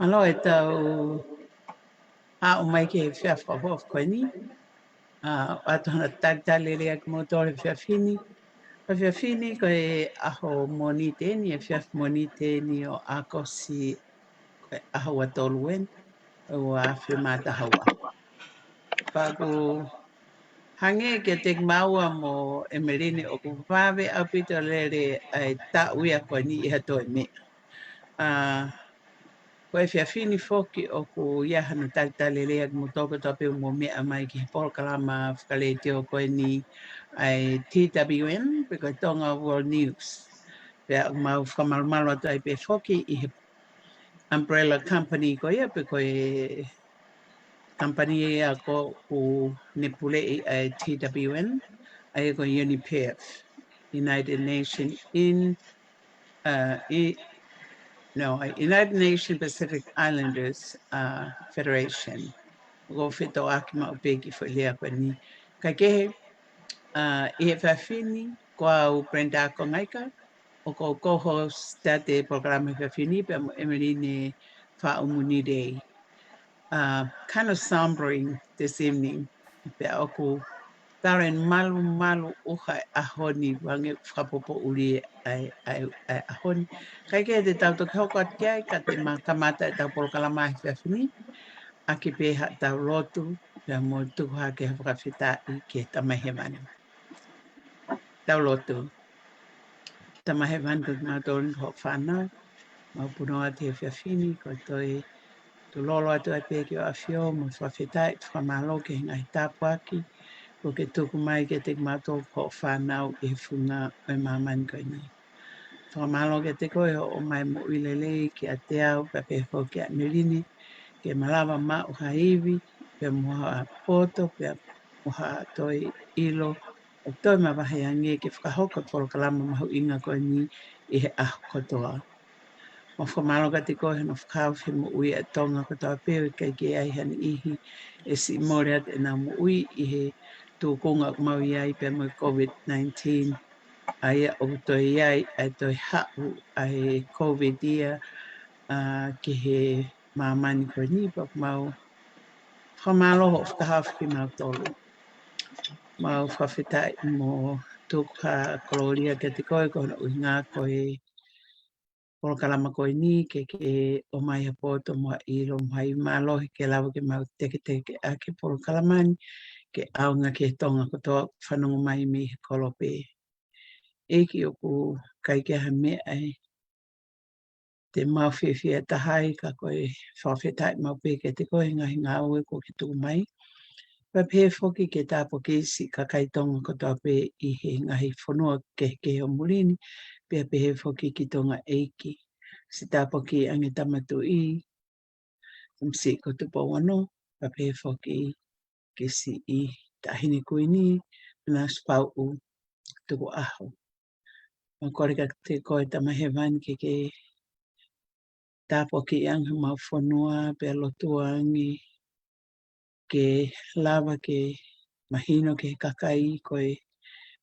Malo e tau a o mai ke whia whahof koe ni. O atohana tagtale lea ki motore whia whini. O whia whini koe aho moni tēni e whia moni tēni o akosi koe aho a toluen o a whia mata haua. Paku hange ke te maua mo e merine o ku wawe au pito lere ai ta uia koe ni iha toi me. Koe whia whini foki o ku iahana tagtale lea ki motoko tope mo mea mai ki Paul Kalama whakale teo koe ni ai TWN, pe koe tonga World News. Pea mau whamalumalo atu ai pe foki i he umbrella company koe ia, pe koe company ia ko ku Nepulei ai TWN, ai ko UNIPEF, United Nations United Nations Pacific Islanders Federation. Go fito aki ma upeki fo lea koe ni. Ka kehe, i he whawhini, ko au Brenda Kongaika, o ko co-host te programa whawhini, pe mo Emeline Whaumuni Day. Kind of sombering this evening, pe oku taren malu uha ahoni wange whapopo uri ai ahoni. Kai ke te tauto ke hoko ati ai, ka te makamata e tau polokalama i whawhini, a ki peha tau lotu, pia mo tukuha ke hawhakawhita i ke tamahemani. Tau lotu. Tamahemani ko ki mātorin ko whanau, mau punoa te whawhini, ko toi tu lolo atu ai pēki o awhio, mo whawhita i whamalo ke ngai tāpu aki, ko ke tuku mai ke te mātou ko whanau i whunga o mamani koe ni. Whamalo ke te koe o mai mo uilelei ki a te au, pa peho ki a Merini, ke malawa ma o haiwi, pe moha poto, pe moha toi ilo, o toi mawahi ange ke whakahoka polo kalama mahu inga koe ni i he aho kotoa. Mo whamalo ka te koe no whakau he mo ui a tonga kotoa peo i kai ke ai hana ihi e si mōre at e nā mo ui i he tūkonga mau iai pe mo COVID-19. Aia o toi iai ai toi hau ai COVID ia ki he mamani koe ni pa mau whamalo ho whakahawhi mau tolu. Mau whawhitai mo tūkha koloria ke te koe koe ui ngā koe polo kalama koe ni ke o mai a poto mo i lo mai malohi ke lawa ke mau teke a ke polo kalamani ke aunga ke tonga kotoa whanongo mai me he kolope. Eki o ku kai ke ha me ai te mawhiwhia tahai ka koe whawhitai mau pe ke te koe ngahi ngā ue ko ke tuku mai. Pa pē whoki ke tāpo kesi ka kaitonga kotoa pe i he ngahi whanua ke o murini, pē pē whoki ki tonga eiki. Si tāpo ki ange tamatu i, si ko tupo wano, pa pē whoki ke si i tahine kuini, na spau u tuku aho. Ma kore ka te koe tamahewani ke tāpo ki anga mau whanua, pe lotua angi, ke lava ke mahino ke kakai koe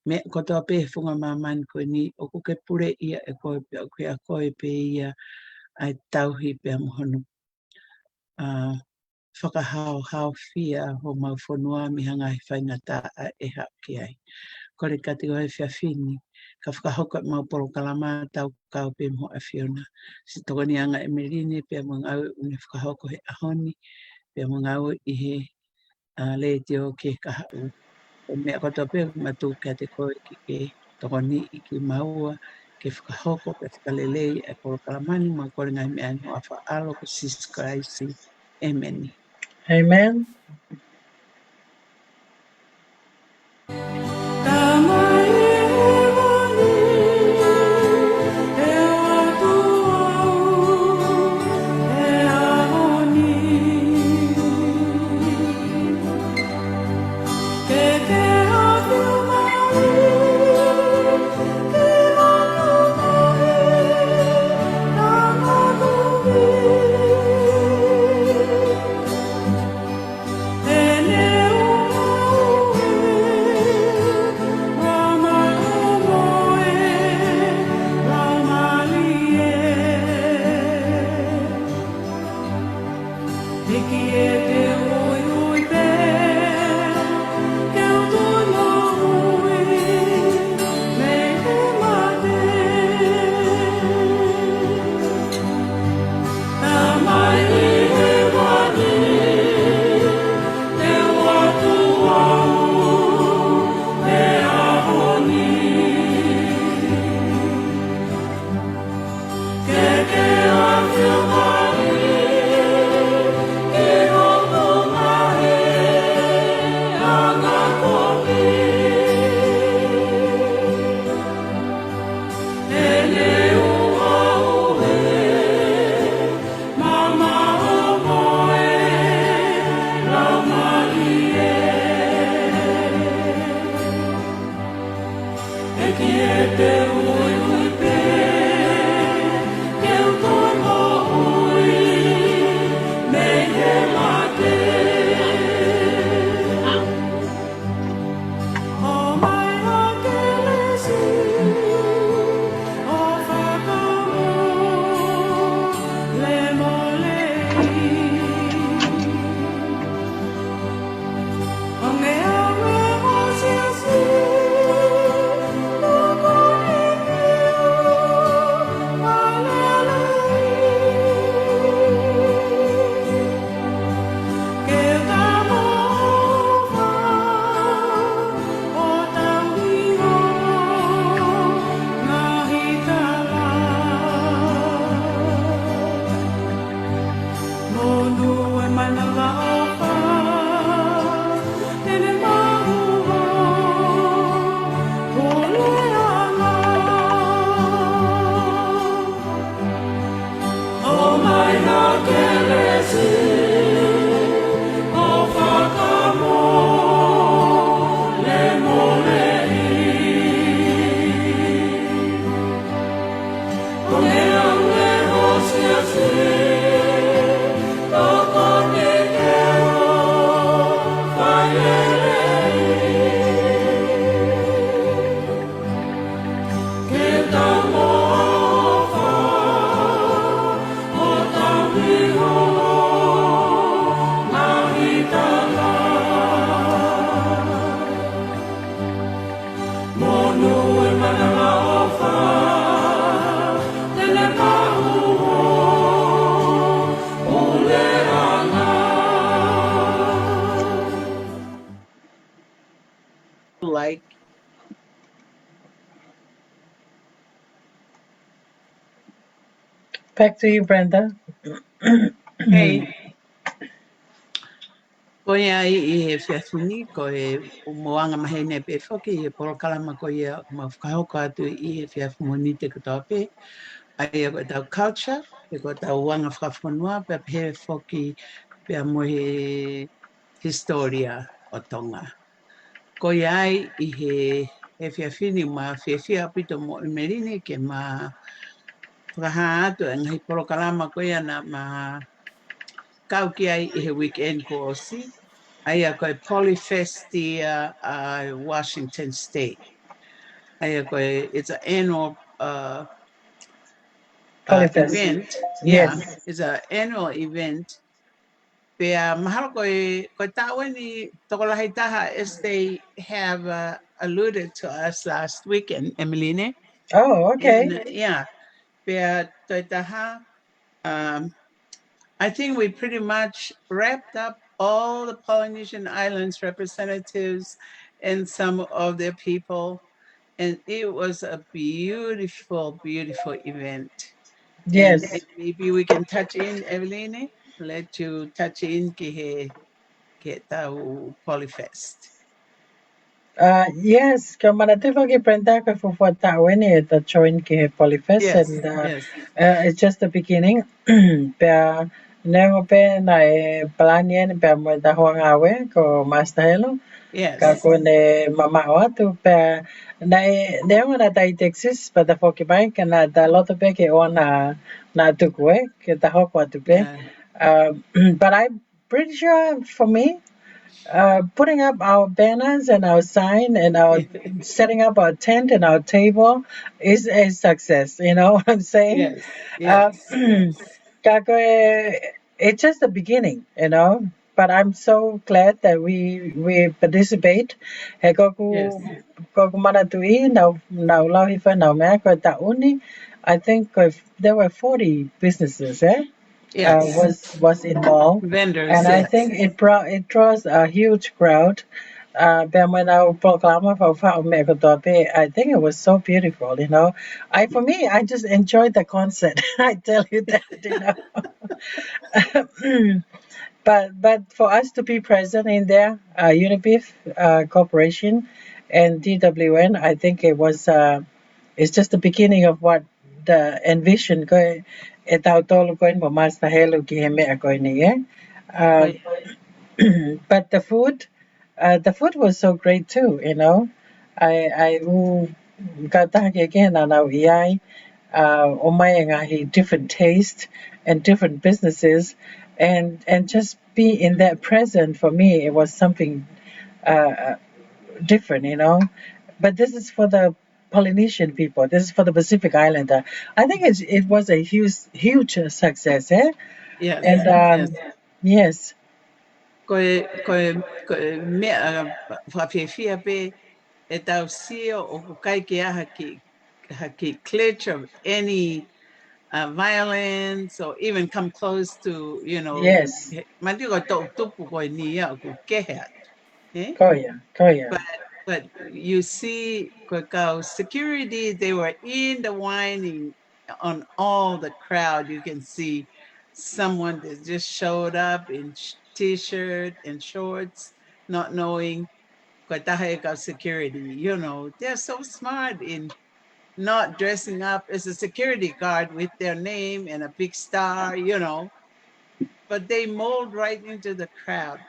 me kotoa pe whunga mamani koe ni o ko ke pure ia e koe pe o a koe pe ia ai tauhi pe amohonu. Whakahau whia ho mau whanua mi hanga i whaingata a e hao ki ai. Kore ka te koe whiawhini, ka whakahoka mau polo kalama tau kau pe mo a whiona. Si tokoni anga e merine pe mo ngau une whakahoko he ahoni, pe mo ngau i he le teo ke kahau. O mea koto pe matu ka te koe ki ke tokoni i ki maua ke whakahoko pe whakalelei e polo kalamani ma kore ngai mea no a whaalo ko siskraisi. Amen. Amen. Hey Like Back to you, Brenda. hey, ko ia I he whiawhuni, ko e moanga mahe ne pe whoki, he porokalama ko ia ma whakahoko atu I he whiawhuni te katoa pe. Ai ko tau culture, pe ko tau wanga whakawhanua, pe pe whoki, pe mo he historia o Tonga. Ko iai I he whiawhini ma whiawhia pito mo I Merine ke ma whakaha atu, ngahi porokalama ko ia na ma kau ki ai I he weekend ko osi. Aia koe Polyfest Washington State. Aia koe, it's an annual Polyfest. event. Yeah, Yes. it's an annual event. Pea mahalo koe taweni tokolahi taha as they have alluded to us last weekend, Emeline. Oh, okay. Yeah, pea toi taha, I think we pretty much wrapped up all the Polynesian Islands representatives and some of their people. And it was a beautiful, beautiful event. And Yes. maybe we can touch in, Eveline, let you touch in ke tau Polyfest. Yes, ka manativo ki Brenda ka fufuata weni the join ki Polyfest Yes, and yes, it's just the beginning. Pea nengo pe na e planien pe mo da hoangawe ko Master Hello. Ka yes, kone mama o atu pe na na tai Texas pa da foki bai ka na da loto pe ke o na tuku ke da hoko atu pe. yeah, But I'm pretty sure for me, putting up our banners and our sign and our setting up our tent and our table is a success. You know what I'm saying? yes, Uh, yes, yes, Kako, it's just the beginning, you know. But I'm so glad that we participate. He yes, koku mana tui nau lauhifa nau mea ko tauni. I think there were 40 businesses, yes. was involved, Vendors, and I yes, think it draws a huge crowd. When I proclaim for I think it was so beautiful, you know. For me, I just enjoyed the concert. I tell you that, you know. But for us to be present in there, Unibif Corporation and DWN, I think it's just the beginning of what the envision ko e tau tolo ko mo mas na helo ki he mea ko ni uh, I, but the food was so great too, you know. I kata ke ke na na iai o mai ngahi different taste and different businesses and just be in that present for me it was something uh, different, you know. But this is for the Polynesian people. This is for the Pacific Islander. I think it was a huge success, eh? yes, And yes. yes, Koe mea whawhiawhia pe e tau sio o ko kai ke aha ki clutch of any violence or even come close to, yes, mandi ko tau tupu ko ni ia ko kehe atu. Eh? Koya, Koya, But you see, Kwekao, security, they were in the whining on all the crowd. You can see someone that just showed up in t-shirt and shorts, not knowing Kwetaheka security. They're so smart in not dressing up as a security guard with their name and a big star. but they mold right into the crowd.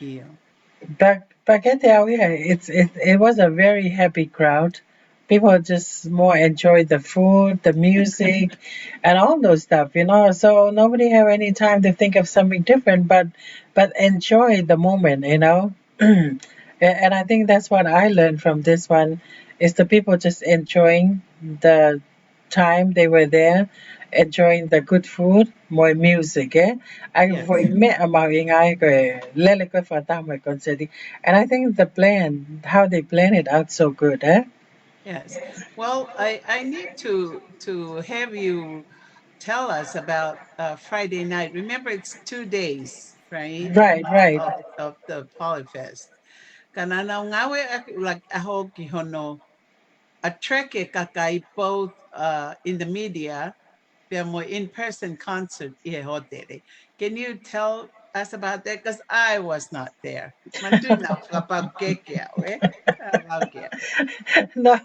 Yeah. Back at it was a very happy crowd. People just more enjoyed the food, the music, and all those stuff, you know. So nobody have any time to think of something different, but enjoy the moment, you know. And I think that's what I learned from this one, is the people just enjoying the time they were there, enjoying the good food, more music, eh? I Yes. voi me amau ingai ko lele ko fata mo concert. And I think the plan, how they plan it out so good, eh? Yes. Well, I need to have you tell us about Friday night. Remember, it's 2 days, right? Right, right. Of the Polyfest. Kanana ngawe like aho kihono a trek e kakai both in the media, pero more in-person concert e hotere. Can you tell us about that? Because I was not there. Mandu na kapag eh? No,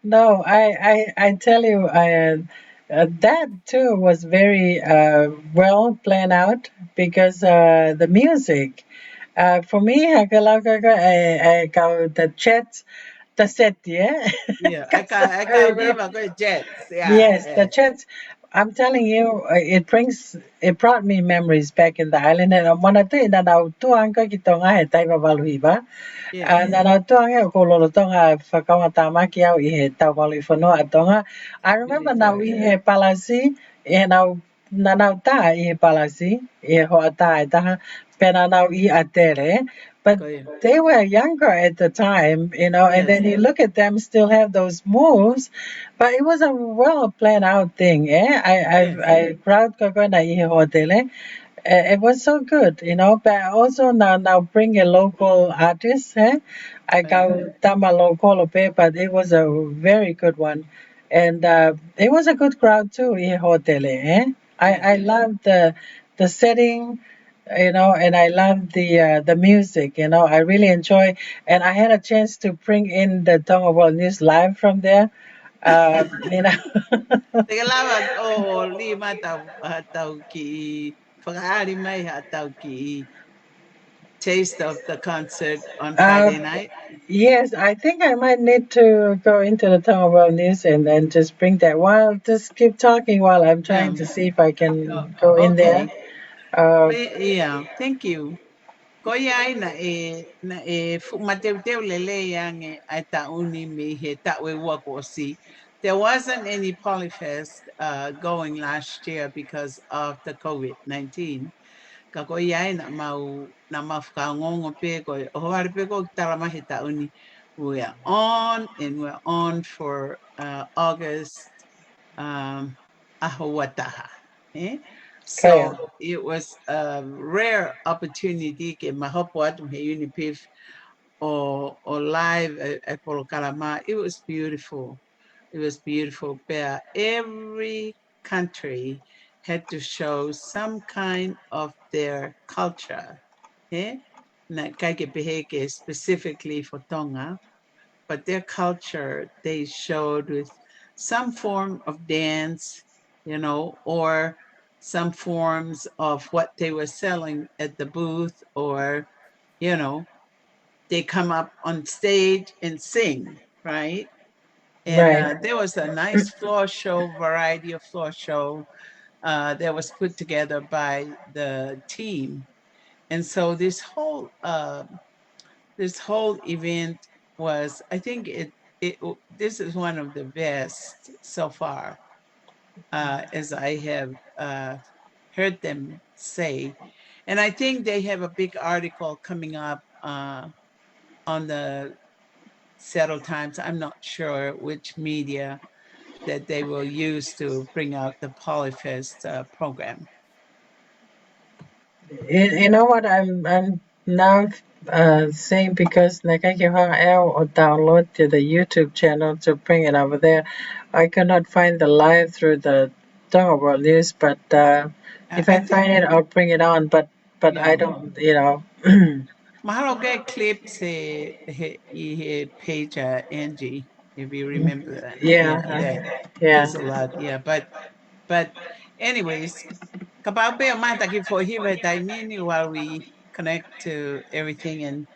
no, I tell you, that too was very well planned out because the music. For me, the chat, the set, yeah. Yeah, I got Very give a good jets. Yeah, Yes, the yeah. church. I'm telling you, it brought me memories back in the island. And mana tu ina na utuang ka kitonga he taiwa waluhi ba. Yes. Na na utuang he ko lolo tonga whakaunga tamaki au I he tau waluhi whanua atonga. I Really remember now good. we he palasi, e na ta I he palasi, e ho ata e taha, pena nau I atere. But Go ahead. they were younger at the time, you know, and Yes. then you look at them still have those moves, but it was a well planned out thing. Eh? Yes. I proud ko ko na ihi hotel. It was so good, you know. But also now bring a local artist. Eh? I Right. got tama local pe, but it was a very good one, and it was a good crowd too. Ihi hotel. Eh? Yes. I loved the setting, you know, and I love the music, you know. I really enjoy, and I had a chance to bring in the Tonga World News live from there. You know. Teka lamang, oo, lima tau ki whakaari mai tau ki taste of the concert on uh, Friday night. yes, I think I might need to go into the Tonga World News and then just bring that. While just keep talking while I'm trying Yeah. to see if I can go in there. Okay. Uh, Yeah. Thank you. Ko iai na e mateu teu lele yang e ai tauni me he tawe wakosi. There wasn't any Polyfest going last year because of the COVID-19. Ka ko iai na mau whakaongongo pe ko o hoare pe ko tarama he tauni. We are on and we're on for August Ahawataha. Eh? kaya. So it was a rare opportunity ke mahopot me unipif or live at Polokalama. It was beautiful. It was beautiful. But every country had to show some kind of their culture. Eh? Na kaike peheke specifically for Tonga, but their culture they showed with some form of dance, or some forms of what they were selling at the booth, or you know, they come up on stage and sing, right? And Right. there was a nice floor show, variety of floor show that was put together by the team. And so this whole event was, I think this is one of the best so far, as I have heard them say. And I think they have a big article coming up on the Seattle Times. I'm not sure which media that they will use to bring out the Polyfest program. You know what I'm now saying, because Nakakihara or download to the YouTube channel to bring it over there. I cannot find the live through the Tonga World News, but if I I think, find it, I'll bring it on. But I yeah. don't, you know. Mahalo get clips he page Angie, if you remember that. Yeah, Yeah, yeah. yeah. There's a lot. Yeah, but Anyways, kapape mataki for hive tainini while we connect to everything and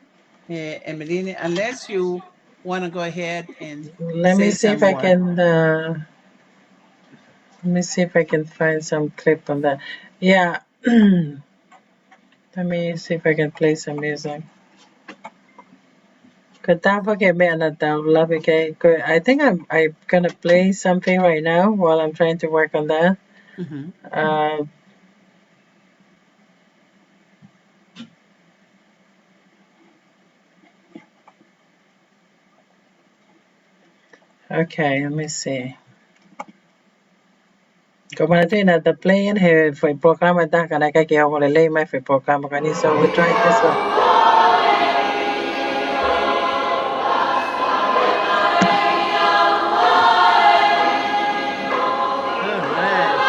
Melina, unless you want to go ahead and Let me say see some if I more. can. Let me see if I can find some clip on that. Yeah. Let me see if I can play some music. I think I'm gonna play something right now while I'm trying to work on that. Mm-hmm. Okay, let me see. Como na the playing here for program da kana ka ke ho le le mai for program ka ni so we try this one. All right.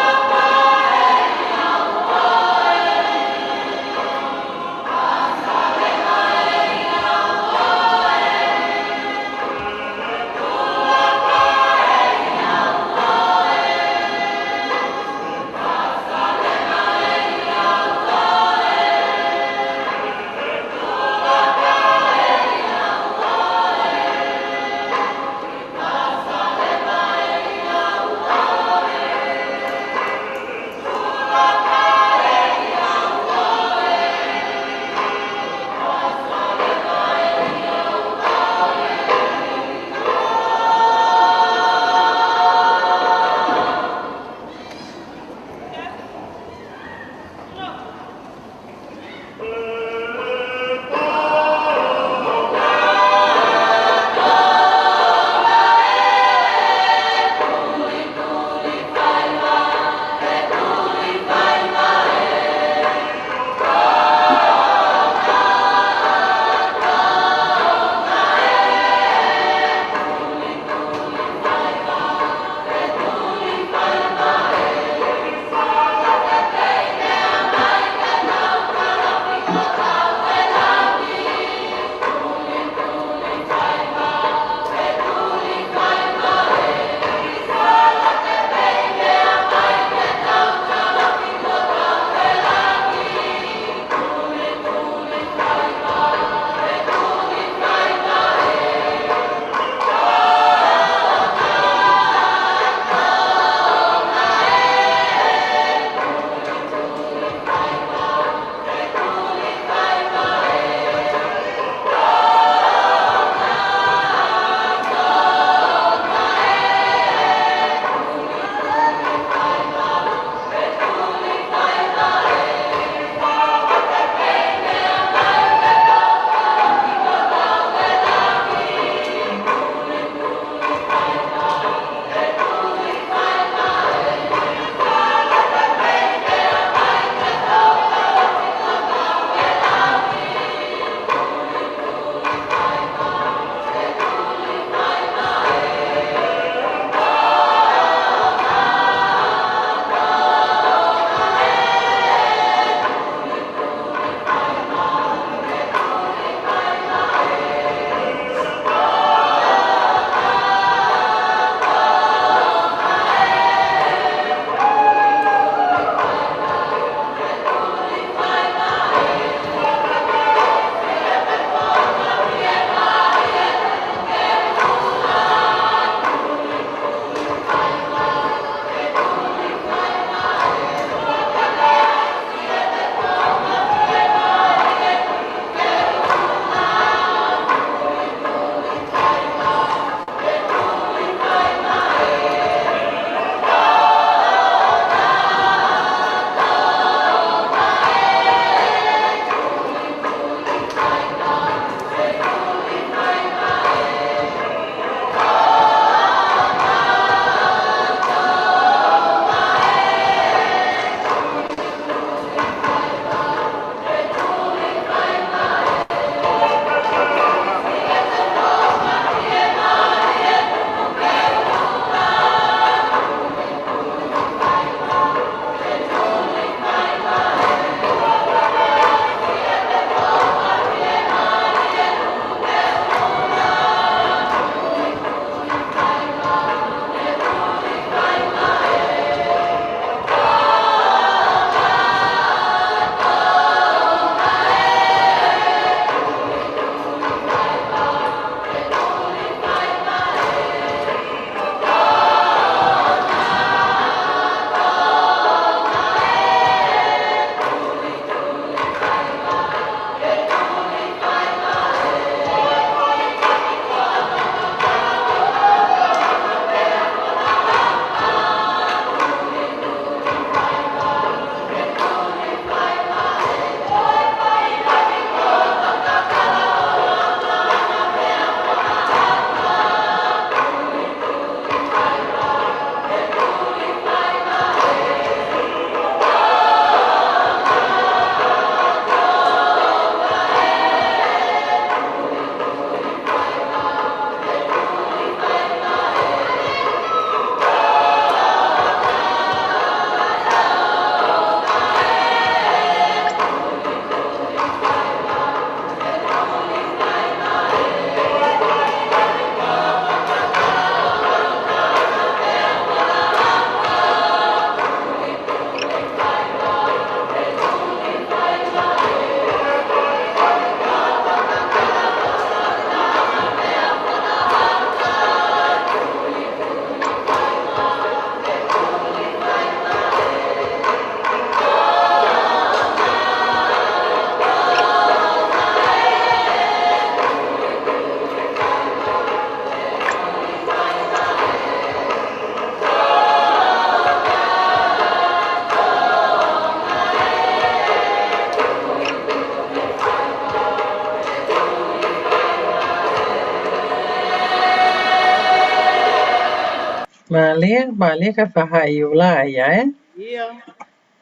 Malia ka whahaiula ia, Ia.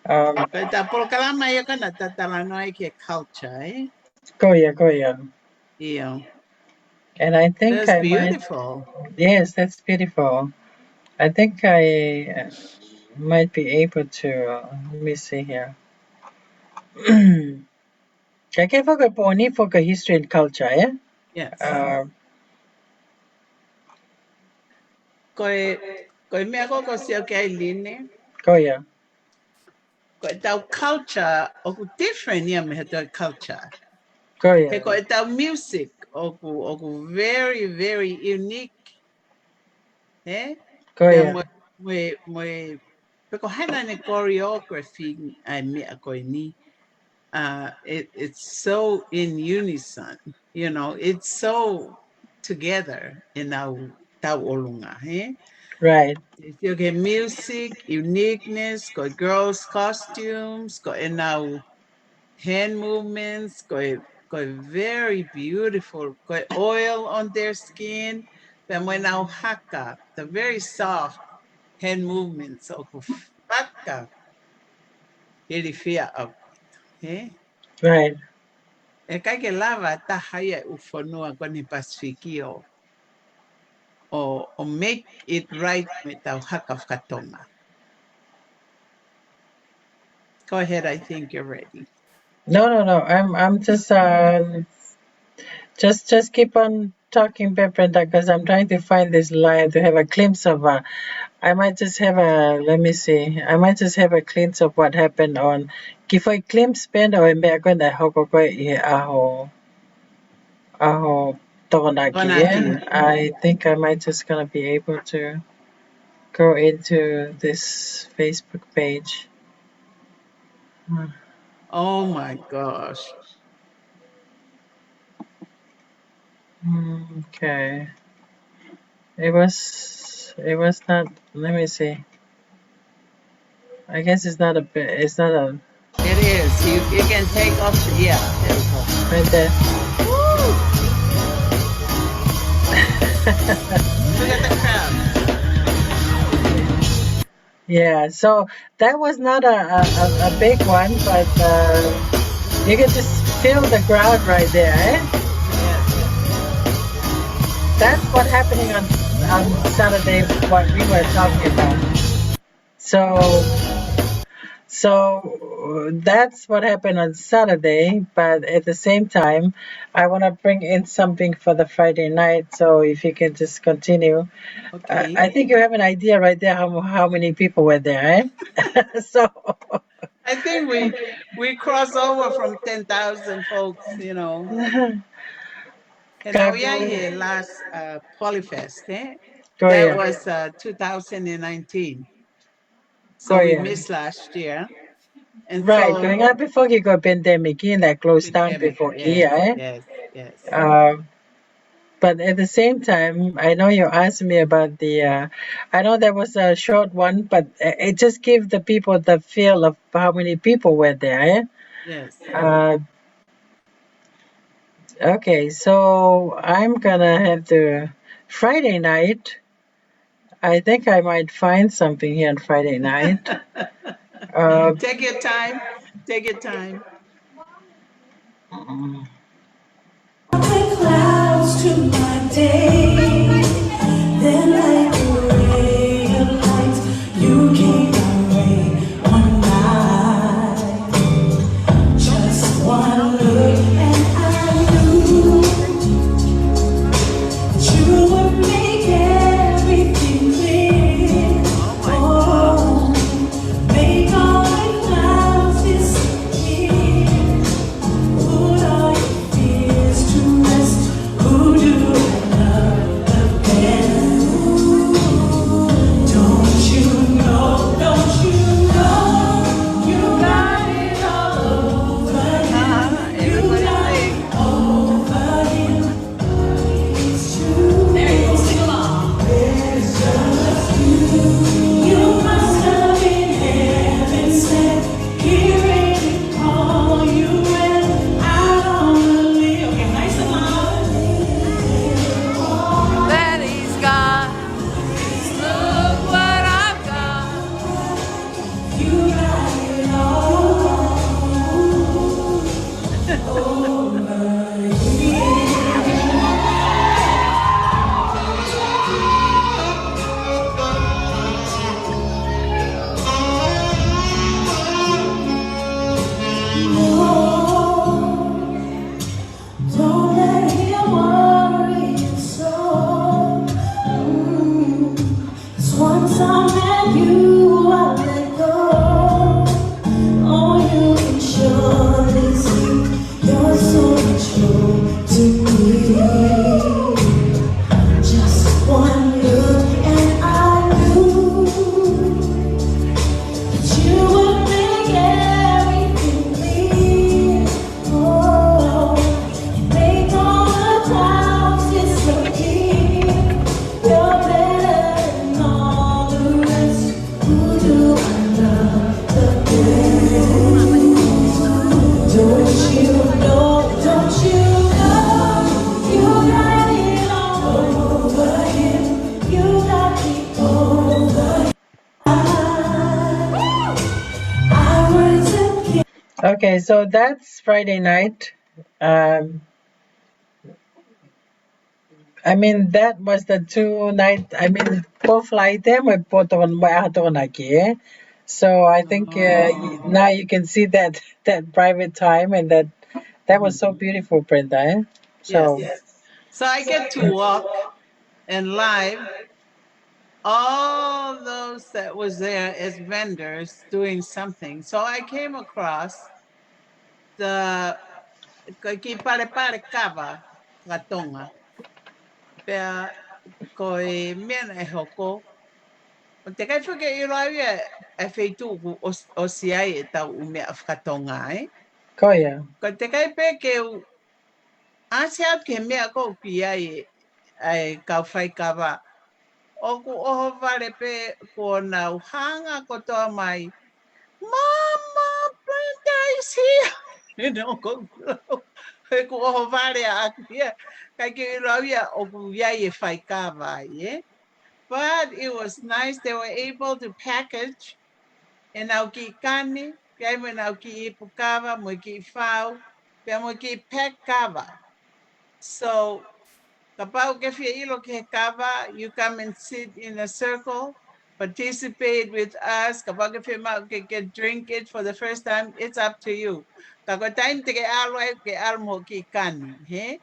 Um, Koi tā polo kalama ia kana tā talanoi ke culture, Goya. Ia. And I think That's I might, beautiful. yes, that's beautiful. I think I might be able to, let me see here. I can focus only for history and culture, yeah? Yes. Koi mea koko sia ke ai line. Goya. Koi tau culture oku different ia me he tau culture. He Goya. koi tau music oku very, very unique. Pea moe peko hana ne choreography ai mea koi ni. It's so in unison, it's so together in our tau olunga, Right. You get music, uniqueness, got girls' costumes, got in our hand movements, got very beautiful, got oil on their skin. Then when our haka, the very soft hand movements, of haka, really fear of, Right. E kai ke lava ta haia ufonua koni Pasifikio o make it right me tau haka whakatonga. Go ahead, I think you're ready. No. I'm just keep on talking, Brenda, because I'm trying to find this line to have a glimpse of. I might just have a. Let me see. I might just have a glimpse of what happened on. Kifoi glimpse Brenda o embe ako na hoko I aho tokonaki. Yeah, I think I might just gonna be able to go into this Facebook page. Oh my gosh. Okay. It was not, let me see. I guess it's not a bit, it's not a. It is. You can take off, yeah, there we go. Right there. Woo! Look at the crowd. Yeah, so that was not a big one, but you can just feel the crowd right there, Yes. That's what's happening on Saturday, what we were talking about. So that's what happened on Saturday, but at the same time, I want to bring in something for the Friday night. So if you can just continue. Okay. I think you have an idea right there how many people were there, So I think we cross over from 10,000 folks, And now we are here last Polyfest, That was 2019. So we missed last year. And right, so going up before you go pandemic, that closed down before yes. But at the same time, I know you asked me about the. I know there was a short one, but it just gave the people the feel of how many people were there. Yes. Okay, so I'm gonna have to Friday night. I think I might find something here on Friday night. Take your time. Take your time. Clouds to my day, then like a ray of light, you came my way one night. Just one look and I knew that you would make everything clear. Oh, make all the clouds disappear. Put all your fears to rest. Who do I love the best? I met you, I let go. Oh, you can surely see you're so much more to me. Just one look and I knew that you would make everything clear. Oh, make all the clouds disappear. You're better than all the rest. Who do I love the best? Don't you know? Don't you know? You got it all over him. You got me over. I was a kid. Okay, so that's Friday night. Um, I mean, that was the 2 night. I mean, both flight them with both on my atonaki. So I think Oh, now you can see that that private time and that was so mhm. beautiful, Brenda. Eh? So Yes. So I get to walk and live all those that was there as vendors doing something. So I came across the ki pare pare kava katonga pea ko e mena e hoko. O te kai whake i rai e wheitu o si ai e tau u mea whakatonga e. Koya, Ko te kai pē ke u ase au ke mea ko ki ai kau whai kawa. O ku oho vare pē ko na uhanga ko toa mai. Mama, Brenda is here. You know, ko he ku oho vare a kia. Kai ke i rai o ku iai e whai kawa e. But it was nice. They were able to package and au ki kani, pia mo nau ki ipukava, mo ki whau, pia mo ki pek kava. So, kapau ke fia ilo ke kava, you come and sit in a circle, participate with us. Kapau ke fia mau ke drink it for the first time, it's up to you. Kako time te ke alwai ke almo ki kani, he?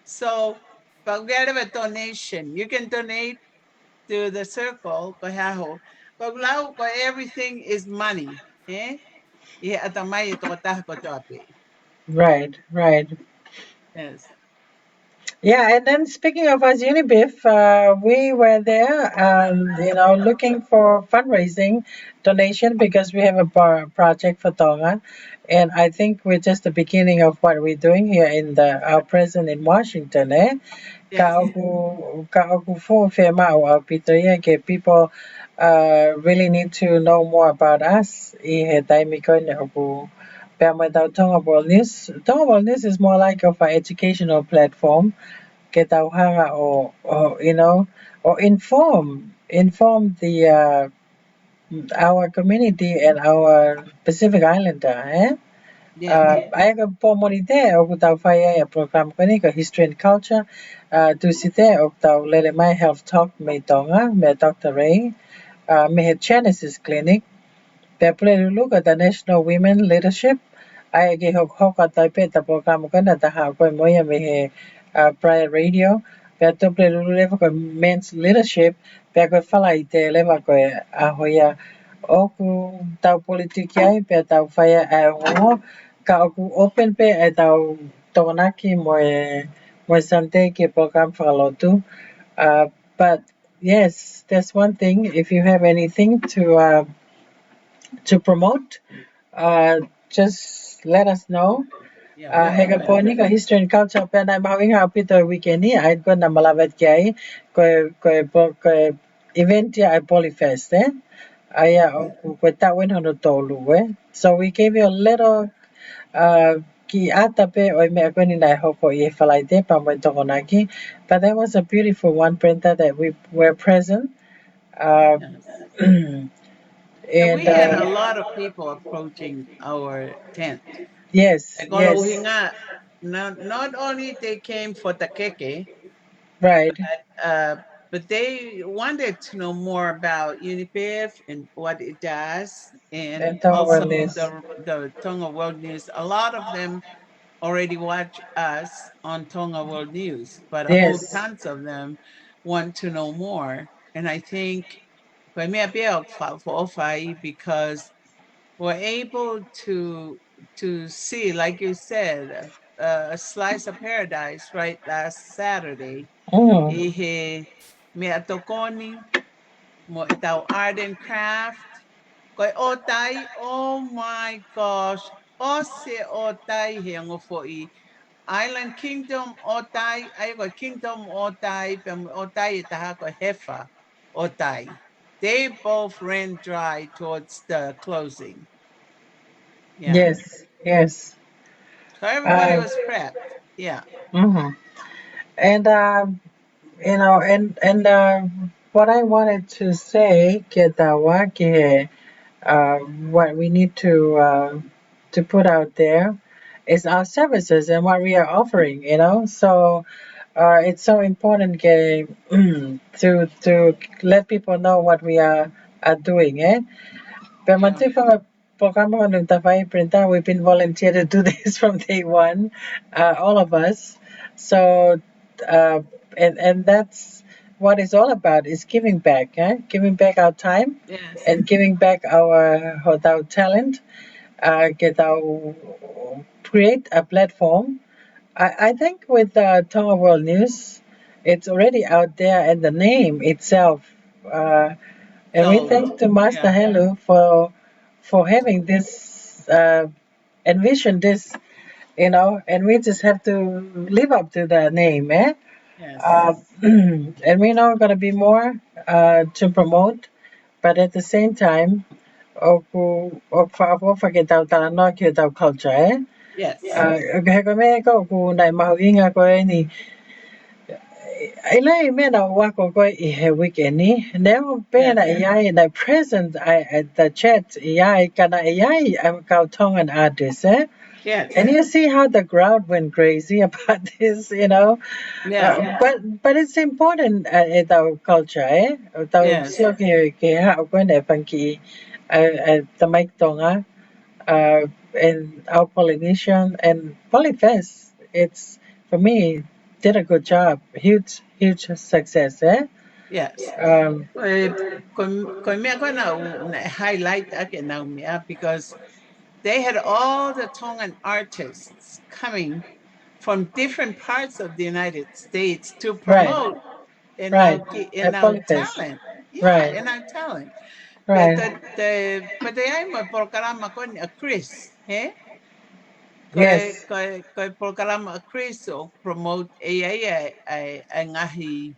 So, but we have a donation. You can donate to the circle, kohaho. Koglau ko everything is money. Eh? Yeah, atamay ito ko topi. right, right. Yes. Yeah, and then speaking of us, Unibif, we were there, looking for fundraising donation because we have a project for Tonga, and I think we're just the beginning of what we're doing here in our present in Washington. Eh, Yes. ka oku fo fe mau au pito ia ke people really need to know more about us. I he taimi koine oku pea mai tau Tonga World News. Tonga World News is more like of an educational platform que tauhanga or inform the our community and our Pacific Islander. Yes. Ai ka po moni te o ku tau whai ai a program kani ka history and culture tu si te o tau lele mai health talk me tonga me Dr. Ray me he Genesis Clinic pe pule lulu ka the National Women Leadership ai ke hoka tai pe ta program kana ta ha ko moia me he prior radio pe to pule lulu le ko men's leadership pe ko fala i te le ko a hoia o ku tau politiki ai pe tau whai ai o ka oku open pe e tau tokonaki mo sante ke program whakalotu but yes that's one thing if you have anything to promote, just let us know. Yeah, we're Hega po open. ni ka history and culture pe na mawing ha pito weekend ni ay ko na malabat kay ko event ya ay polyfest aya ko tawin hono tolu so we gave you a little ki ata pe o me ko ni na hoko i falaite pa mo tokonaki but that was a beautiful one Brenda that we were present uh, Yes. And and we had a lot of people approaching our tent. yes, E kono yes, uhinga, not only they came for takeke, right. uh, but they wanted to know more about UNIPEF and what it does, and And Tonga also Wellness. the Tonga World News. A lot of them already watch us on Tonga World News, but a whole Yes, tons of them want to know more. And I think Koe mea pia for because we're able to see, like you said, a slice of paradise right last Saturday. Mm. Ihe mea tokoni mo itau art and craft. Koe otai, oh my gosh, ose otai he ango fo'i. Island Kingdom otai, ai koe Kingdom otai, pe otai e taha koe hefa otai. They both ran dry towards the closing. Yeah. Yes, yes. So everybody Uh, was prepped. Yeah. mhm. And you know, and what I wanted to say, Ketawa, what we need to put out there is our services and what we are offering. You know, so it's so important to let people know what we are doing. Eh? But Yeah. program ng Tafay Printa, we've been volunteer to do this from day one, all of us. So, uh, and that's what it's all about is giving back, giving back our time Yes. and giving back our talent, get our create a platform. I think with Tonga World News, it's already out there, and the name itself. And we So thank to Master yeah. Helu for having this envision this, you know, and we just have to live up to the name, eh? Yes. And we're not gonna be more to promote, but at the same time, forget our not our culture, eh? Yes. Kaya ko na mahuinga ko ni Ila mena wako ko I he weekend ni. Neo pena Yes. iai na present I at the chat iai kana iai am kau tong an artist eh. Yes. And you see how the crowd went crazy about this, you know. Yeah. But it's important in our culture eh. Tau Yes. sio ke ha ko ne panki the mic tonga and our Polynesian and Polyfest. It's for me did a good job. Huge success. Eh? Yes. Um, Koe mea koe na highlight ake nau mea because they had all the Tongan artists coming from different parts of the United States to right, promote right. in At our Polyfest. talent. Yeah, Right, in our talent. But right. but the ai mo programa ko a Chris, eh? Yes, Koe programa a Chris o promote ai ngahi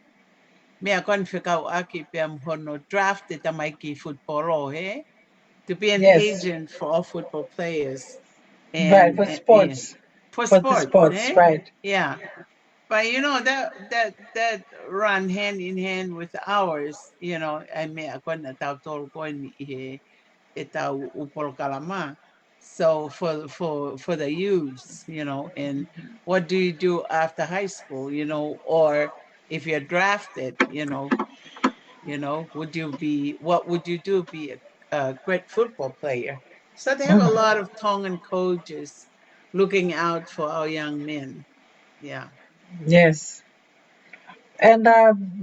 mea kon whikau aki pe am hono draft e tamai ki football he to be an yes. agent for all football players Right, for and sports. for For the sports, sports, eh? right. Yeah. But you know that run hand in hand with ours, you know, I mean I couldn't tau tolu koin he e tau upol kalama. So for the youths, you know, and what do you do after high school, you know, or if you're drafted, would you be what would you do be a great football player? So they have a Mhm. lot of Tongan coaches looking out for our young men. Yeah. Yes. And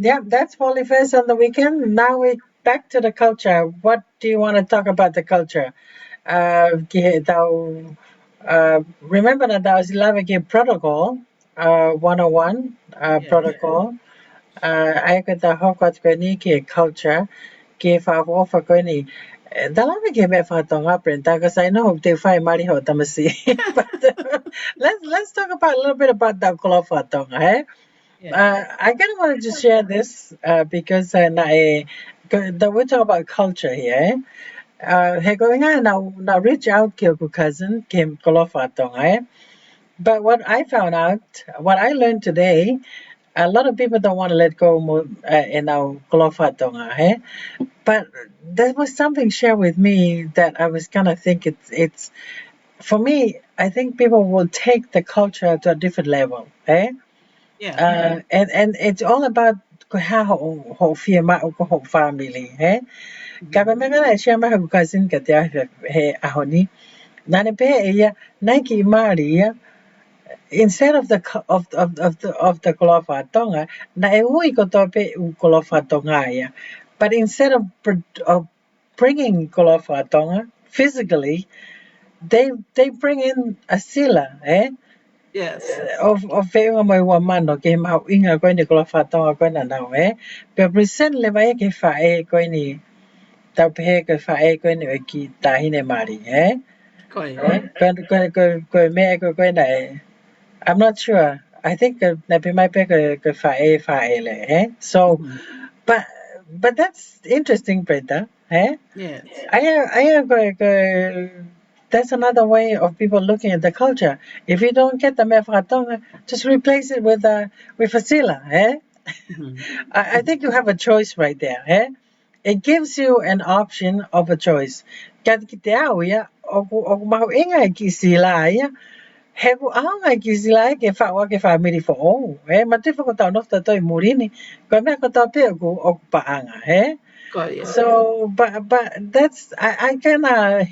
yeah, that's Polyfest on the weekend. Now we back to the culture. What do you want to talk about the culture? Remember that there was Islamic protocol, 101 Yes. protocol. Ai ko ta hokot ko ni ke culture ke fa wo fa ko ni. Dalam ke me fa tonga prenta because I know they find mari ho tamasi. But let's talk about a little bit about the kolofa tonga. Eh? Yes. I kind of wanted to share this because we talk about culture here. He going on now reach out to your cousin came Kolofa eh? But what I found out, what I learned today, a lot of people don't want to let go in our Kolofa eh? But there was something shared with me that I was kind of think it's for me. I think people will take the culture to a different level, eh? Yeah. And it's all about how whole whole family, eh? Mhm. Kaba megala siya mga cousin katya he ahoni. Nani pe iya Nike Maria instead of the of the kolofa tonga na e ui ko to pe u kolofa tonga ya. But instead of bringing Kolofa Tonga physically, they bring in a sila, Yes. of whenga mai wa mano ke mau inga koe ni Kolofa Tonga koe na nau, But recently mai ke whae koe ni tau pehe koe whae koe ni ki tahine mari, Koe. Koe mea koe na I'm not sure. I think na pe mai pe ke whae le, So, Mhm. but that's interesting, Brenda, Yes. That's another way of people looking at the culture. If you don't get the mefratonga, just replace it with a sila, Mhm. I think you have a choice right there, It gives you an option of a choice. Kat kita au ya, og mau inga ki sila ya, he ku anga ki sila ke fa ke family for all, Mate ko tau no to murini, ko me ko tau pe ku pa anga, Koe. So, but that's I kind of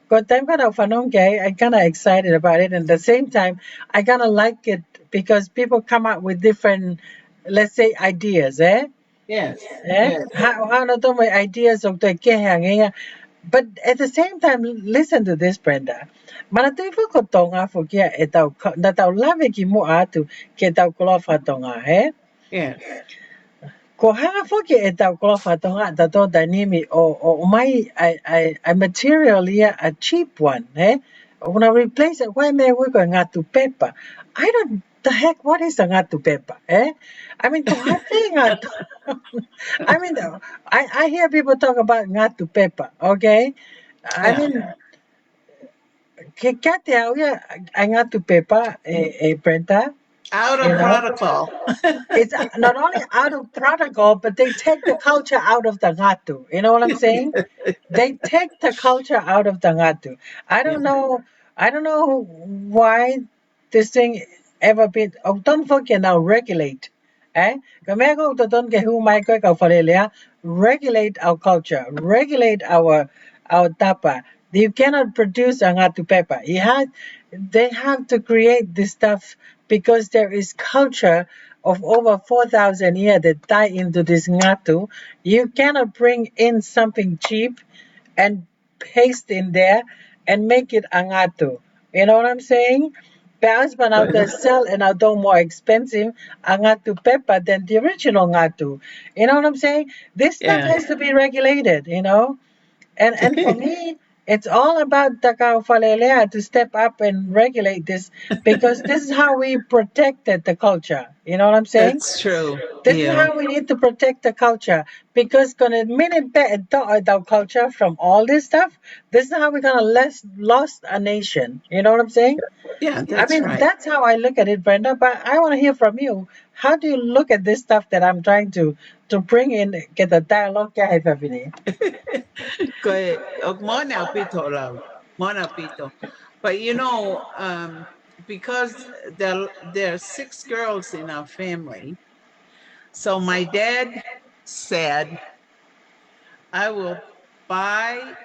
got time kind of I kind of excited about it, and at the same time I kind of like it because people come up with different, let's say, ideas, Yes. Yes. How not my ideas of the but at the same time, listen to this, Brenda. Manatoy ko tonga fo kia etau na tau lave ki mo atu ke tau kolofa tonga, Yes. Ko hanga foki e tau kolofa tonga ta tō tainimi o mai a material ia a cheap one, When I replace it, why me we go ngatu pepa? I don't the heck what is a ngatu pepa, I mean ko hape ngatu. I mean I hear people talk about ngatu pepa, okay? I Yeah. mean ke kate au ia a ngatu pepa Brenda, Out you of know? protocol. It's not only out of protocol, but they take the culture out of the ngatu. You know what I'm saying? They take the culture out of the ngatu. I Yeah. don't know. I don't know why this thing ever been. Oh, don't forget now regulate. Kamego to don't get who might go for regulate our culture, regulate our tapa. You cannot produce a ngatu pepper. They have to create this stuff because there is culture of over 4,000 years that tie into this ngatu. You cannot bring in something cheap and paste in there and make it angatu. You know what I'm saying? Perhaps when out there sell and although more expensive angatu pepper than the original ngatu. You know what I'm saying? This stuff Yeah. has to be regulated, And for me, it's all about Takao Falelea to step up and regulate this because this is how we protected the culture. You know what I'm saying? That's true. This is Yeah. how we need to protect the culture because gonna minute our culture from all this stuff. This is how we're gonna lost a nation. You know what I'm saying? Yeah, I that's mean right. that's how I look at it, Brenda. But I want to hear from you. How do you look at this stuff that I'm trying to bring in, get the dialogue? Koe. O mona pito lau. Mona pito. But because there are 6 girls in our family, so my dad said, I will buy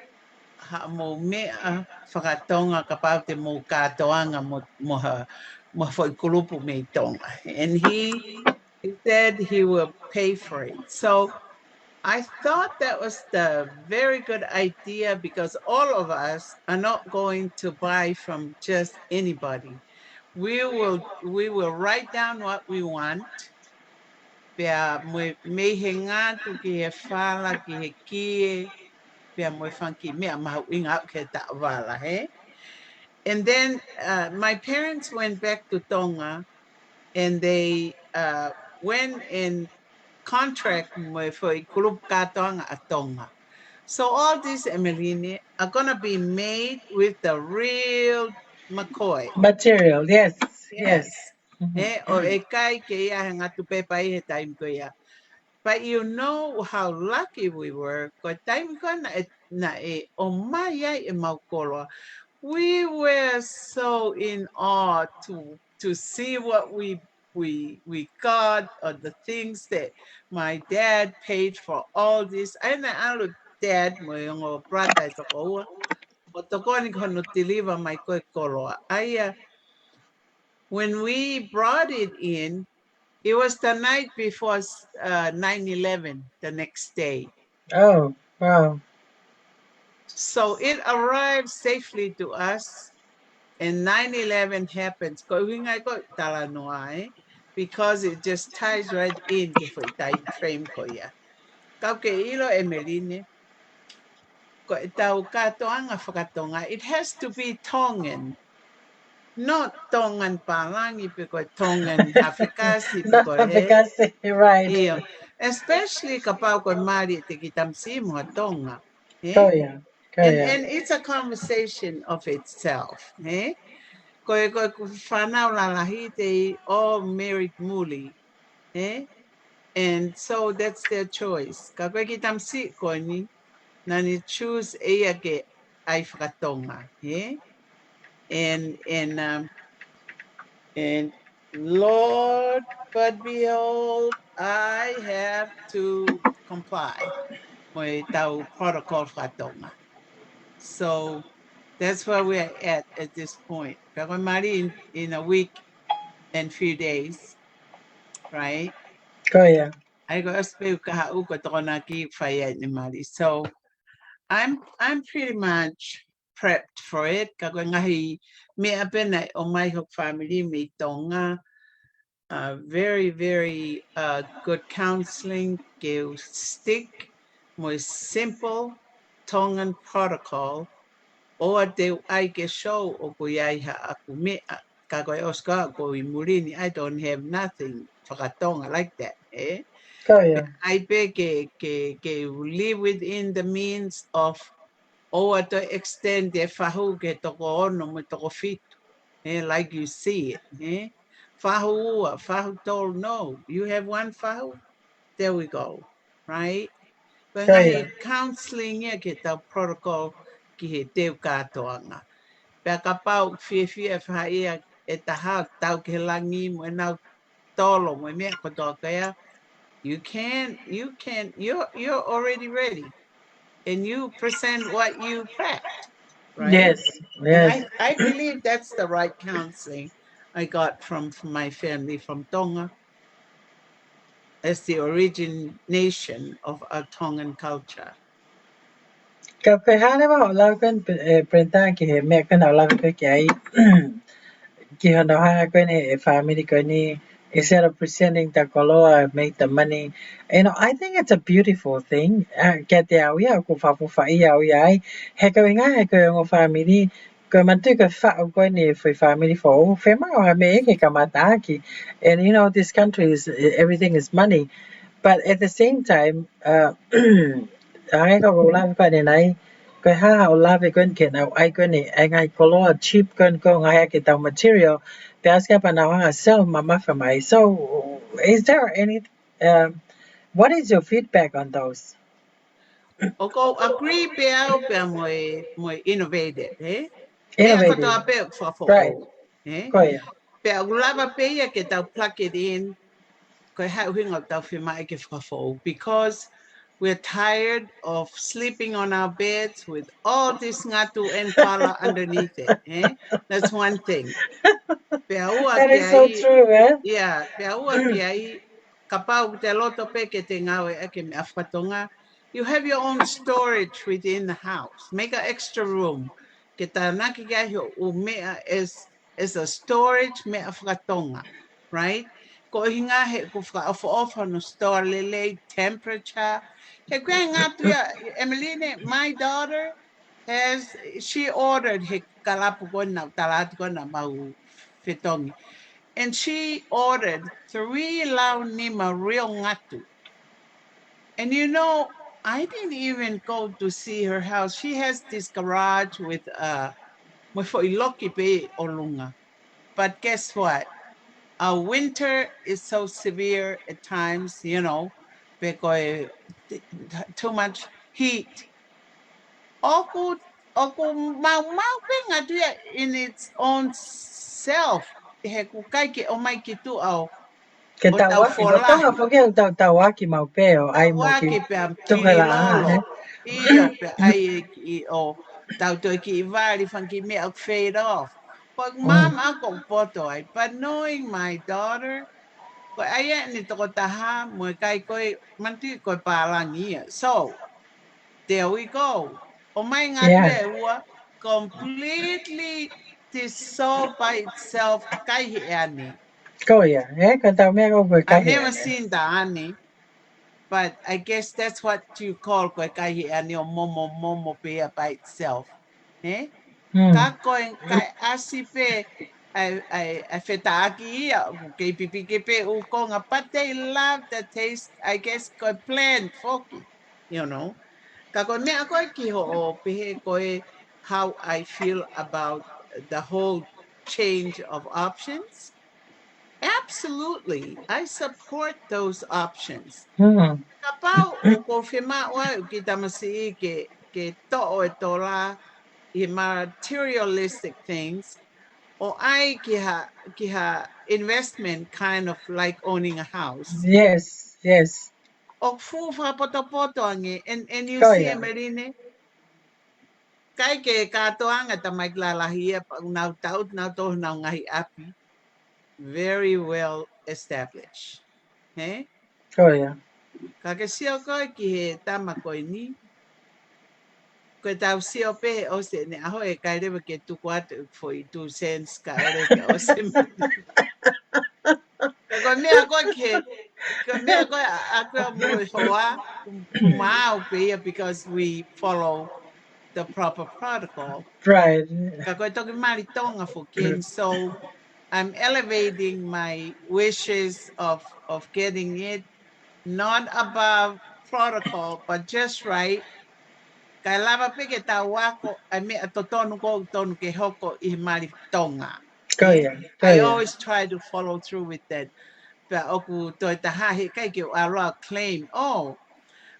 mo mea whakatonga ka pau te mo katoanga mo foi kulupu me tonga. And he said he will pay for it. So I thought that was the very good idea because all of us are not going to buy from just anybody. We will write down what we want. Pea me he ngātu ki he whala ki he kie, pea mo whanki mea mahu inga ke ta wala, he? And then my parents went back to Tonga and they went and contract mo for kulup katoanga at Tonga. So all these Emeline are gonna be made with the real McCoy. Material, yes, yes. Yes. O e kai ke ia he ngatu pepa i he time ko ia. But you know how lucky we were. Ko time ko na o mai ai e maukoloa. We were so in awe to see what we got or the things that my dad paid for all this. And I look dad mo yung brother to ko. O to ko ni kono deliver my koe koloa. When we brought it in, it was the night before 9/11, the next day. Oh, wow. So it arrived safely to us, and 9/11 happens. Going I got Talanoa, because it just ties right in for time frame ko ya. Kau ke ilo Emeline, ko tau katoanga whakatonga. It has to be Tongan, not Tongan Palangi, because Tongan Hafekasi, Not because because right. iyo. Especially kapag ko mari te kitamsi mo Tonga. Go Eh? yeah. Go yeah. And it's a conversation of itself. Eh? Ko whanau lalahi te all married muli. Eh? And so that's their choice. Ka koe ki tamsi ko ni, nani choose ea ke ai whakatonga. Eh? And Lord, but behold, I have to comply with tau protocol whakatonga. So that's where we're at this point. Pero mari in a week and few days, right? Go yeah. I go aspe kaha uko tokona ki whai ni mari. So I'm pretty much prepped for it. Kako ngahi me apena o mai hok family me tonga. Very, very good counseling. Give stick more simple Tongan protocol. O te ai ke show o ko iai ha aku me kako e oska ko I murini. I don't have nothing whakatonga like that. Eh? Go yeah. I be ke live within the means of o to extend the fahu ke toko ono mo toko fitu. Like you see it. Fahu ua, fahu told no. You have one fahu? There we go. Right? But Go ngahi yeah. counseling ia ke tau protocol ki he teu katoanga. Pea ka pau fia whaia e taha tau ke langi mo e nau tolo mo e mea kotoa kaya. You're already ready. And you present what you prepped, right? Yes. And Yes. I believe that's the right counseling I got from my family from Tonga as the origination of our Tongan culture. Ka koe hana wa o lau kan prenta ki he mea kan o lau koe ki ai ki hono hanga koe ne e family koe ni instead of presenting the koloa make the money. I think it's a beautiful thing. Kia te au ia ko whapuwha I au ia ai. He koe ngā he koe o family koe mantu koe whao koe ni whi family fo. Whema o ha me eke ka mata aki. And this country is, everything is money. But at the same time, ai ka ko lawe koe ne nei, koe haha o lawe koe ke nau ai koe ne, ai ngai koloa cheap koe ko ngai ake tau material, pe aske pa nau hanga sell ma mawha mai. So, is there any, what is your feedback on those? Oko agree pe au pe mo innovative, Mea koto Innovative, ape whafo right? o, Koe, Pe au lava pe ia ke tau plug it in, ko hau hinga tau whimai ke whafo, because we're tired of sleeping on our beds with all this ngatu and pala underneath it. That's one thing. Pe aua that ki is so ai, true, eh? yeah, pe aua ki ai, ka pau te loto pe ke te ngawe ake me awhatonga. You have your own storage within the house. Make an extra room. Ke tā naki ki ai o mea is a storage me awhatonga, right? Ko hinga he ko whaka no store lele temperature. He koe ngatu ia, Emeline, my daughter she ordered he kalapu kona, talatu kona mau fitongi. And she ordered 3 lau nima real ngatu. And I didn't even go to see her house. She has this garage with iloki pe olunga. But guess what? Our winter is so severe at times, because too much heat. Oku oku mau penga dia in its own self. He kukai ke o mai ki tu au Ke o tau tawaki, no tonga folahi. whoki au tawaki mau peo, ai mo ki Wake pe am tukala aha, kililolo. eh? Iyo pe ai o tau to ki vari funky milk fade off. But Mm. mom ako poto ai. But knowing my daughter, ko ai ni to taha mo kai ko manti ko palangi. So There we go. O mai ngā Yeah. tue ua, completely dissolved by itself kaihi e ane. Ko ia. Ka tau mea ko koe I've kahi never ane. seen the ane, but I guess that's what you call koe kaihi ane o momo pea by itself. Eh? Ka koe kai asi pe ai whetaaki ia, kei pipike pe u konga, but they love the taste, I guess, koe plant foki, you know. Ka koe mea koe ki ho o pehe koe how I feel about the whole change of options. Absolutely, I support those options. Ka pau o ko whima wai ki tamasi ke to'o e tō la i materialistic things, or I kiha investment kind of like owning a house. Yes, yes. O fu fa poto ange and you Ko see ia. Marine kai ke katoanga ta mai lalahia pa nau tau nau to nau ngahi api very well established. He? Ko ia. Ka ke sio koe ki he tama koe ni. Koe tau sio pe o se ne aho e kai rewa ke tuku atu for i 2 cents ka ore ke o se Ko mea koe a koe mui hoa kumau pe because we follow the proper protocol. Right. Ka koe toki mari tonga fuki, and so I'm elevating my wishes of getting it not above protocol, but just right. Kai lava peke tā wako ai mea to tonu ko tonu ke hoko I mari tonga. Ko Eh? ia. Ko I ia. always try to follow through with that. Pea oku toi taha he kai ke aroa claim. Oh,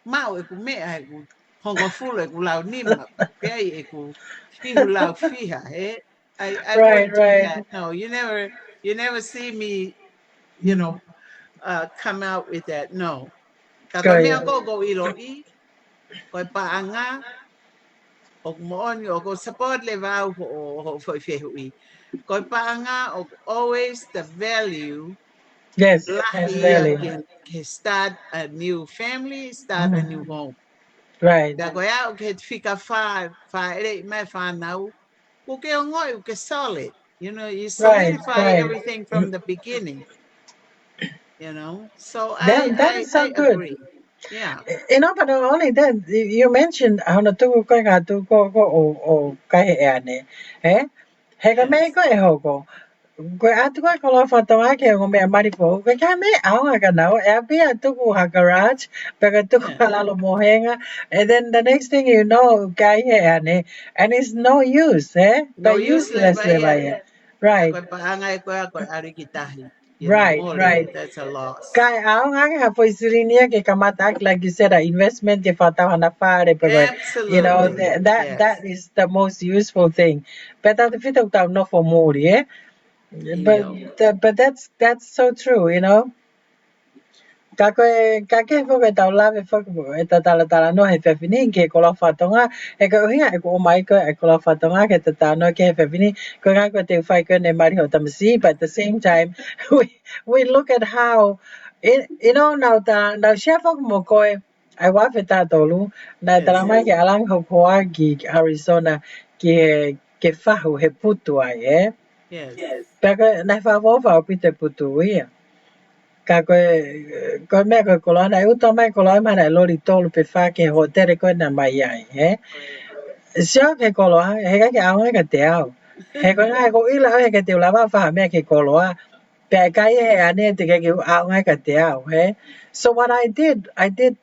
mau e ku mea e ku hongo fulu e ku lau nima. Pea e ku fihu lau fiha. Eh? I Right, wouldn't do right. that. No, you never see me, you know, come out with that. No. Ka Ko koe ia. mea go ilo I, koe paanga, o mooni o ko support le vau ho fehu I. Koe paanga o always the value Yes, has lahia value. can start a new family, start a new home. Right. Da koe au ke fika fa ere mai whanau, ko ke o ngoi ke solid. You know, you Right, solidify right. everything from the beginning. You know, so That is so I good. agree. Yeah. But not only that, you mentioned ano tu ko nga tu ko o kai e ane. He ka me Yes. ko e hoko. Ko atu ko lo fa to ke ko me mari po. Ko ka me au ka na e be atu ko ha garage, pe ka tu ko Yeah. la lo mohenga, and then the next thing you know kai e ane, and it's no use, No but use le useless le vai vai. Right, koe paanga e koe arikitahi. You know, right, more right. that's a loss. Kai ao nga po isirinia ke kamatak, like you said, investment ke fata hana pare pero Absolutely. that Yes. is the most useful thing. But that fita uta no for more, But Yo. that's so true. Kake fo ke tau lave fo e ta tala no he fefini ke ko la fatonga e ko hinga e ko mai ko e ko la fatonga ke ta no ke fefini ko nga ko te fai ko ne mari ho tamsi, but at the same time we look at how now chef mo ko ai wa feta tolu na tala Yes. mai ke alang ho ko ki Arizona ke fahu he putu ai Yes. Pega na fa vo fa pite putu ia ka koe mea koe koloa na uta mai koloa mana e lori tolu pe wha ke ho tere koe na mai ai, Sio ke koloa, he ka ke aonga ka te ao. He koe ngai ko ila he ke te ulawa wha mea ke koloa, pe ai kai he ane te ke aonga ka te ao, So what I did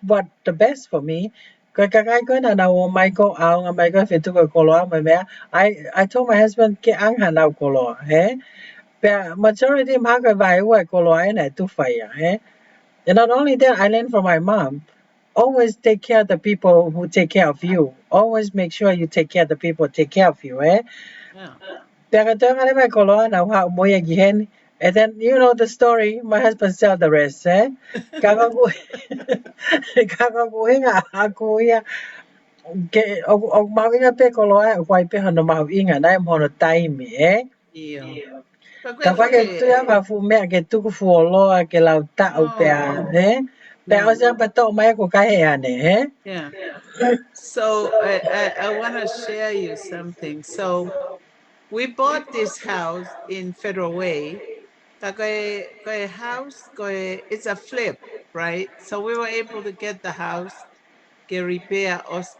what the best for me, koe ka kai koe na na o mai ko aonga mai koe whetu koe koloa mai mea, I told my husband ke anga nau koloa, But majority maga vai ua koloa ena tu whaia, And not only that, I learned from my mom. Always take care of the people who take care of you. Always make sure you take care of the people who take care of you, Yeah. Pega tonga le mai koloa na ha moia gihen. And then you know the story. My husband tell the rest, Kaka ku kaka ku hinga aku ia ke o mau inga pe koloa o wai pe hono mau inga na mo no time, Yo. Ka koe Ka whake whake. tuia ka fu mea ke tuku fu o loa ke lau tau pea, No. Pero Mm. siya bato may ko kaya ane, Yeah. So I want to share you something. So we bought this house in Federal Way. Kaya house, it's a flip, right? So we were able to get the house, get repair us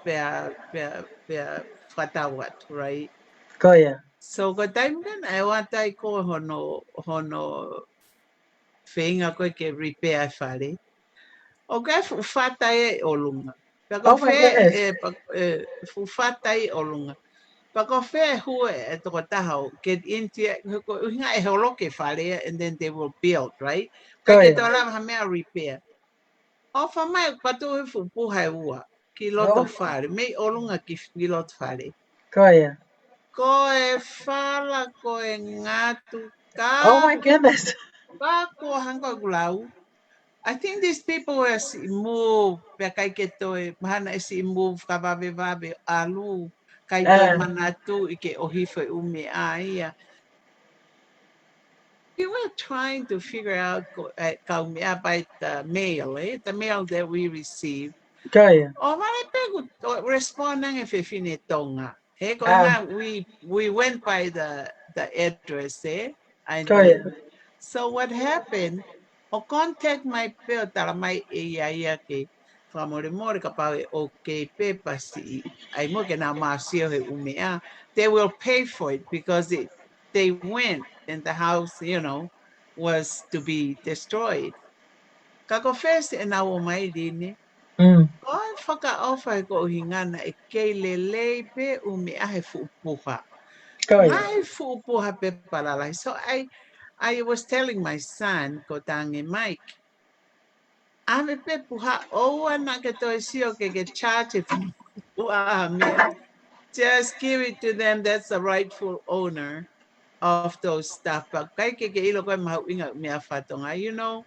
fatawat, right? Koya. So ko time kan I want ko hono finga ko ke repair fare. O ka fata e olunga. Pako Oh my goodness. fata e olunga. Pako fe hu e to taho get into ko hinga e holo ke fare and then they will build, right? Ka ke to Koya. la ha me repair. O fa mai pato e fu pu hai ua. Ki loto Oh, fare, me olunga ki loto fare. koya. Ko e fala ko e ngatu Oh ka my goodness. ko hanga gulau. I think these people were move pe kai ke toi mana si move ka vabe alu kai toi Ah, manatu i ke ohife umi aia. We were trying to figure out ka umi by the mail, the mail that we received. koya. O mai pego responding if fine tonga. He ko Ah, nga we went by the address and koya. then so what happened? O contact my peo tala mai e ia ke whamore more ka pau e o ke pepa si ai mo ke na masio he umea. They will pay for it because they went and the house, was to be destroyed. Kako first e na o mai dine. Mm, Ko whaka ko hingana e kei le leipe umea he fuupuha. koya. Ngai fuupuha pe palalai. So I was telling my son, ko tange Mike, ame pe puha oa na ke toi sio ke charge from me. Just give it to them. That's the rightful owner of those stuff. But kai ke ilo ko mau inga mea fatonga,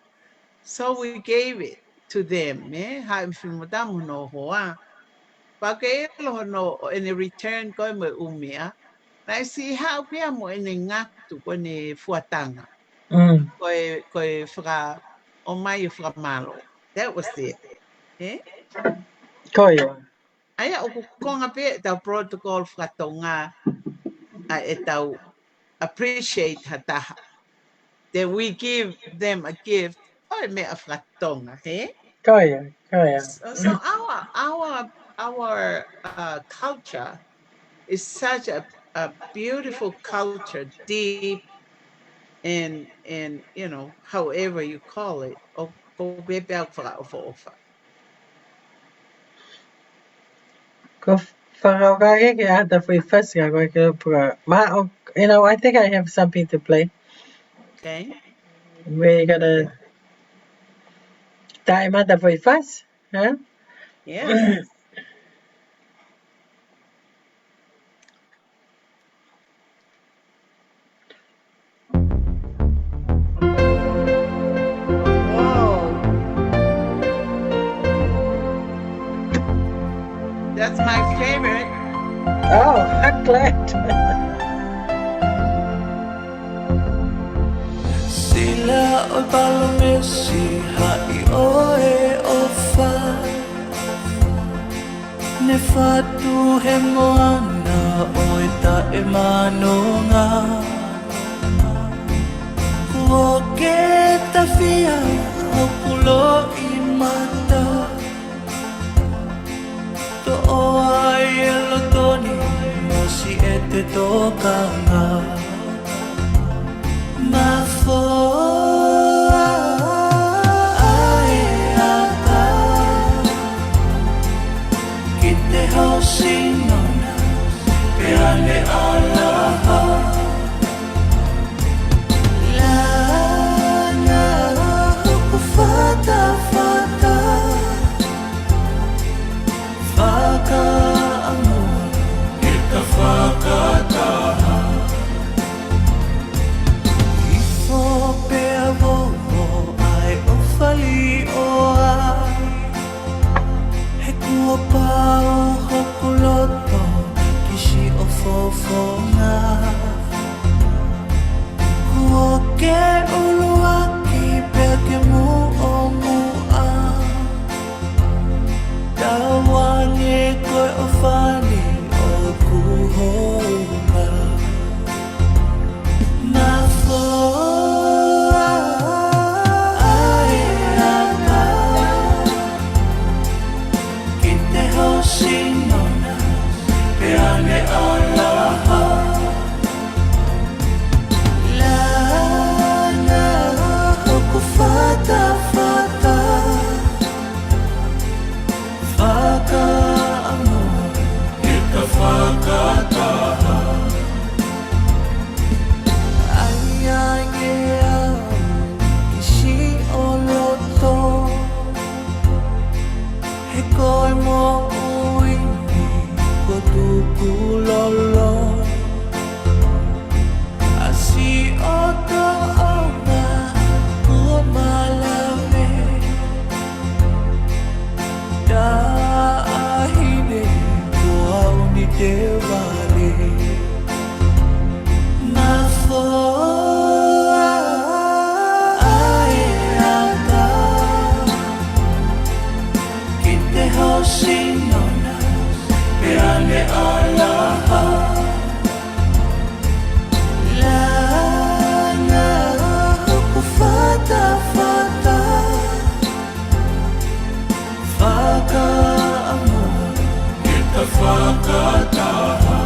So we gave it to them. Ha mfilmudamu no hoa. Pa ke ilo no in return ko me umia. Na si ha pia mo ene ngatu ko ne fuatanga. Mm, Koe whaka o mai whaka malo. That was it. Eh? koya. Aia o kukonga pe tau protocol whakatonga e tau appreciate hataha. That we give them a gift. O mea whakatonga, eh? Koya. Koya. So our culture is such a beautiful culture, deep and however you call it. O ko bebe au whakaofa. Ko whakakake ke ata fui fasi a koe ke pura. I think I have something to play. Okay? We're gonna time ata fui fast, huh? Yes. Whoa. That's my favorite. Oh, I'm glad. Sila o palomesi hai oe ofa Ne fatu he moana oe ta e manonga O ke ta fia o pulo i mata To o ai e lotoni mo si e te tokanga Pau hokoloto kishi o fofo nga whakataha Ai ai ke au ki si o loto He koe mo uini ko tuku lolo A si o to ona ko malame Da ahine ko au ni te wale Ma foa ae ata Ki te hosi nona pe ane alaha Lana ku fata fata Faka amor Kita whakataha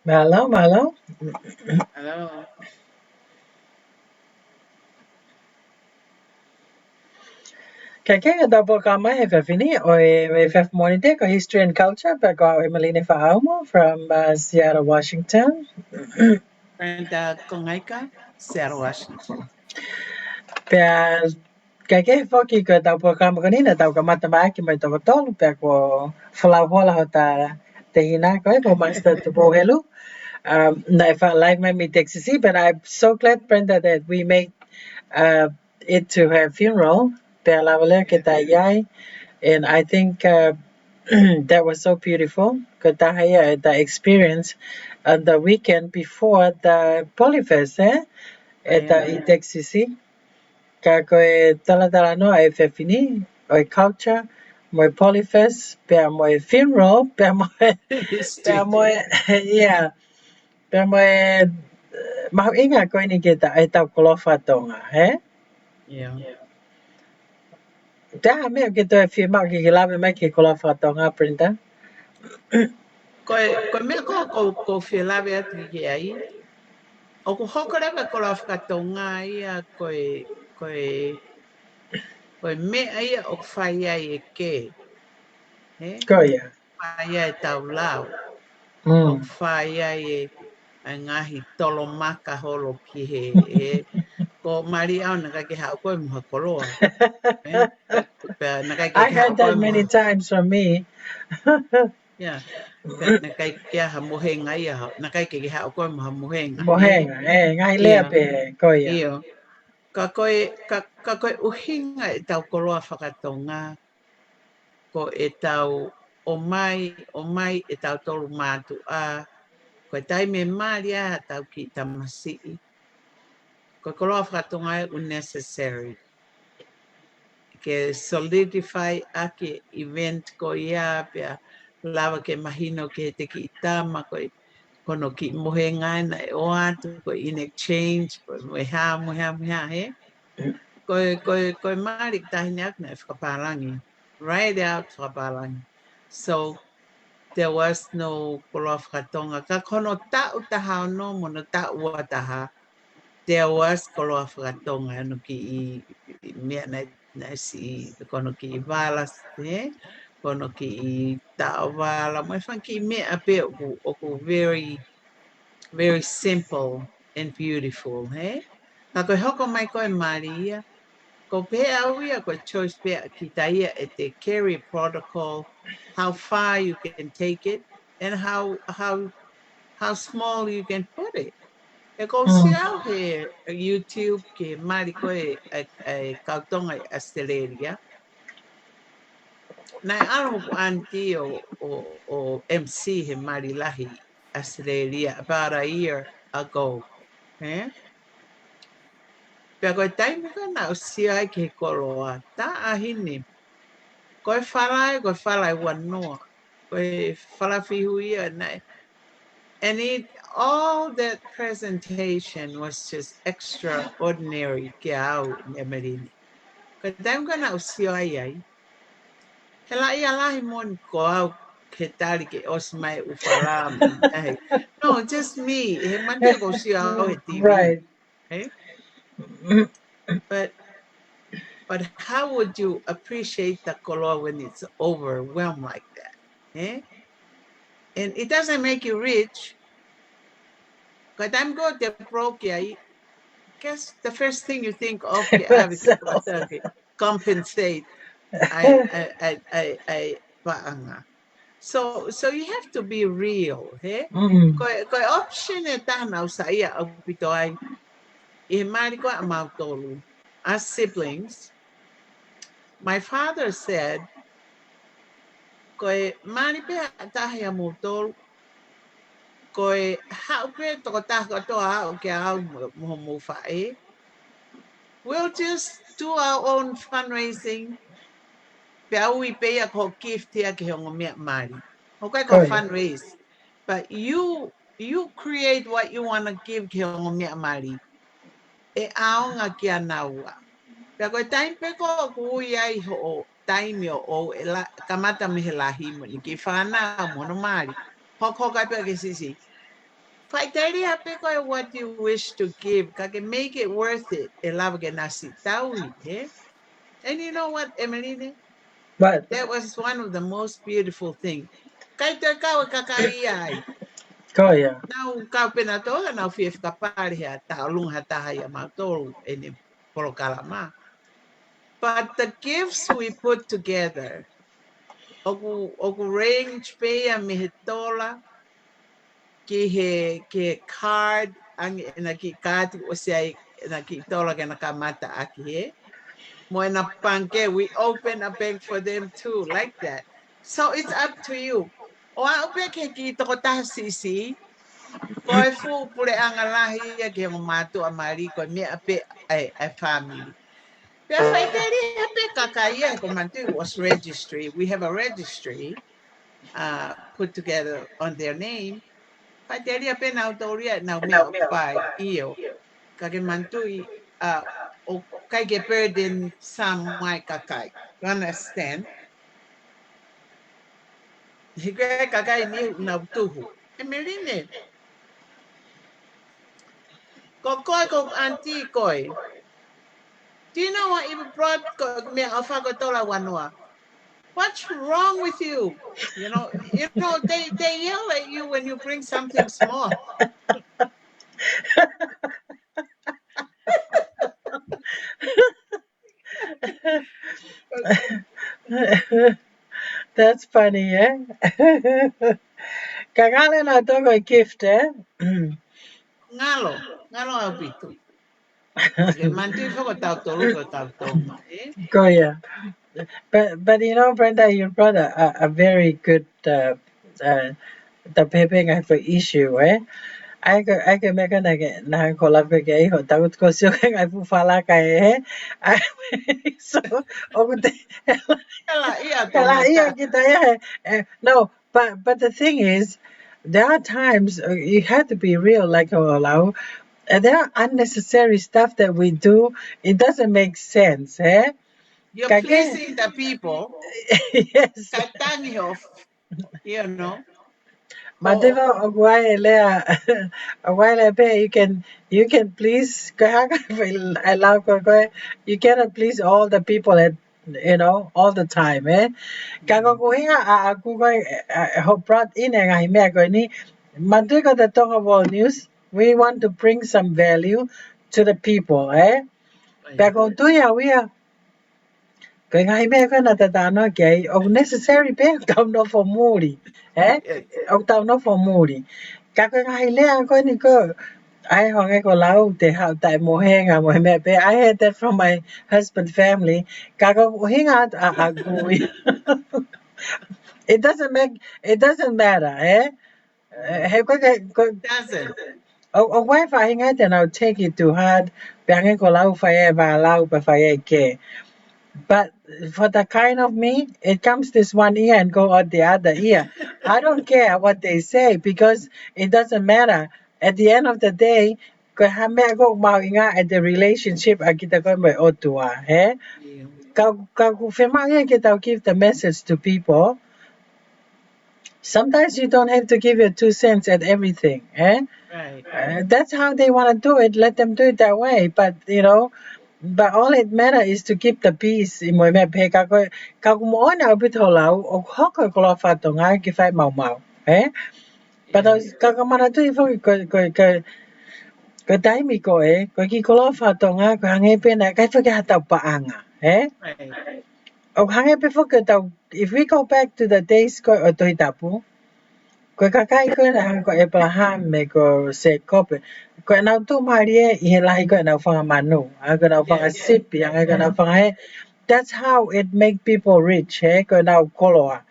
Malo, malo. Hello. Kaya da po kama e fefini o e fef monite ko history and culture pa ko Emeline Fa'aumo from Seattle, Washington. Brenda Kongaika, Seattle, Washington. Pea kaya foki ko da po kama kanina da ko matamaki mai to tolu pa ko falahola hota te hina ko po master to po helu. I felt like my Texas, but I'm so glad, Brenda, that we made it to her funeral. Pea lawale ke ta yai. And I think that was so beautiful. Katahaya, the experience on the weekend before the Polyfest, at the ITEXCC. Kako e talatala no e whewhini, o e culture, mo e Polyfest, pia mo e funeral, pia mo yeah, pia mo e, mahu inga koe ni ke ta e tau kolofa tonga, he? Yeah. Taha mea ke toi whima ki ke lawe mai ke kolofa tonga, Brenda. Koe mea ko whilawe atu ki ai. O ko hokorewa ko la whakatonga ia koe mea ia o whai ai e ke. Koia. Whai ai tau lau. O Mm. whai ai e ngahi tolo maka holo ki he. Ko mari au na kai ke hao koe muha koroa. Pea na kai ke I hao heard koe that many muha. times from me. Yeah. Pea na kai ke ha mohenga ia hao. Na kai ke hao koe muha mohenga. Mohenga, ngai lea pe koia. Iyo. Ka koe uhinga e tau koroa whakatonga. Ko e tau o mai e tau tolu mātu a. Ko e tai me maria a tau ki tamasii. Ko koroa whakatonga e unnecessary. Ke solidify ake event ko ia pia lava ke mahino ke te ki itama ko kono ki mohe ngai na e o atu ko in exchange ko mohe he. Koe mari tahine ak na whakaparangi. Right out whakaparangi. So there was no koloa whakatonga. Ka kono tau taha no mono tau ua taha. There was koloa whakatonga anu ki I mea na si kono ki I walas he. Kono ki I tau wala. Mai whan ki mea pe oku very simple and beautiful he. Ka koe hoko mai koe Maria. Ko pea uia ko choice pea ki taia e te carrier protocol, how far you can take it and how small you can put it. E ko si au he YouTube ke mari ko e kautonga I Australia. Nai anu ku anti o MC he mari lahi Australia about a year ago. Eh? Pea koe taimi ka na o sia ai ke koloa. Ta ahini. Koe whalai wanoa. Koe whalawihuia nei. And all that presentation was just extraordinary ke au ne marini. Koe taimi ka na o sia ai. He lai alahi mon ko au ke tari ke osmai ufala. No, just me. He mantia ko sia au he TV. Right. Okay? But how would you appreciate the color when it's overwhelmed like that? Eh? And it doesn't make you rich. Because I'm going to broke, guess the first thing you think of So, compensate I paanga. So you have to be real, eh? Ko option e tana usa ia au pito ai I mari ko amau tolu. As siblings, my father said, koe mani pe tahi a motol, koe hau pe toko tahi katoa o ke au mo fae. We'll just do our own fundraising. Pe au I pe a ko gift ia ke hongo mea mari. Okay, ko fundraise. But you create what you want to give ke hongo mea mari. E aonga ki a naua. Pe koe taim pe ko kui ai ho taimi o kamata me he lahi mo ni ki whana mono mari. Hoko kai pe ke sisi. Whaiteri hape koe what you wish to give. Ka ke make it worth it. E lava ke nasi taui. Eh? And you know what, Emeline? but That was one of the most beautiful things. Kai te kau kakai ai. go yeah. Nau kau pena toga nau fie whakapare hea taolung hataha ia mautoro e ne polo kalama. But the gifts we put together, oku range pea me he tola, ki he card, ang na ki kati o sei na ki tola ke na kamata aki he. Mo na panke, we open a bank for them too, like that. So it's up to you. O a upe ke ki toko taha sisi, ko e fu pule angalahi ya ke matu amari ko me ape a family. Pea whaiteri ape kakaia ko mantu was registry. We have a registry put together on their name. Whaiteri ape na autoria na me pai iyo. Kake mantui o kai ke burden some mai kakai. You understand? Hige kakai ni na tuhu. E meline. Ko koi ko anti koi. Do you know what you brought me afagotola wanua? What's wrong with you? You know, they yell at you when you bring something small. That's funny, eh? Kagale na togo gift, eh? Ngalo au pitu. Ke mantu foko tau tolu ko tau tonga, eh? Go yeah. But you know, Brenda, you brought a very good the paping for issue, eh? I can make a na collab gay or that would go so I put fala kay eh. So over the Kala ia tonga ta. no, but the thing is, there are times you have to be real, like allow. There are unnecessary stuff that we do. It doesn't make sense, eh? You're Kage, pleasing the people. yes. Katangi of, you know. Madeva Ogwaelea Ogwaele you can please allow you cannot please all the people at all the time, eh? Kago kuhinga a kugoy ho brought in ang hime ko ni Madrigo the Tonga World News, we want to bring some value to the people, eh? Pero tuya we are kaya nga hime ko natatano kay og necessary pe tao no for muri. Eh? Og tao no for muri. Kako nga hile ko ni ko I hong ko lau te hao tai mo henga mo me pe I had that from my husband family. Kako hinga a gui. It doesn't matter, eh? He ko Doesn't. O wai fa hinga then I'll take it too hard. Bange ko lau fa e ba lau pa fa e ke. But for the kind of me, it comes this one ear and go out the other ear. I don't care what they say because it doesn't matter. At the end of the day, ko ha me ko mau inga at the relationship a kita ko mo otua, eh? Yeah. Ka ku fe ma kita give the message to people. Sometimes you don't have to give your 2 cents at everything, eh? Right. That's how they want to do it. Let them do it that way. But but all it matter is to keep the peace. In my pe ka ko mo na bit holau o hoko ko la fa tonga ki fai mau mau, eh? But Yeah. ka mana tu ifo ko dai mi ko ko ki ko la fa tonga ko hange pe na kai fa ka ta pa anga, eh? Right. O hange pe fo ka ta if we go back to the days ko o toi tapu. Ko kakai ko na ko Abraham me ko se kope. Ko na tu marie I lai ko na fa manu. Ko na fa Yes. sip yang ko na fa he. That's how it make people rich, eh? Ko na koloa.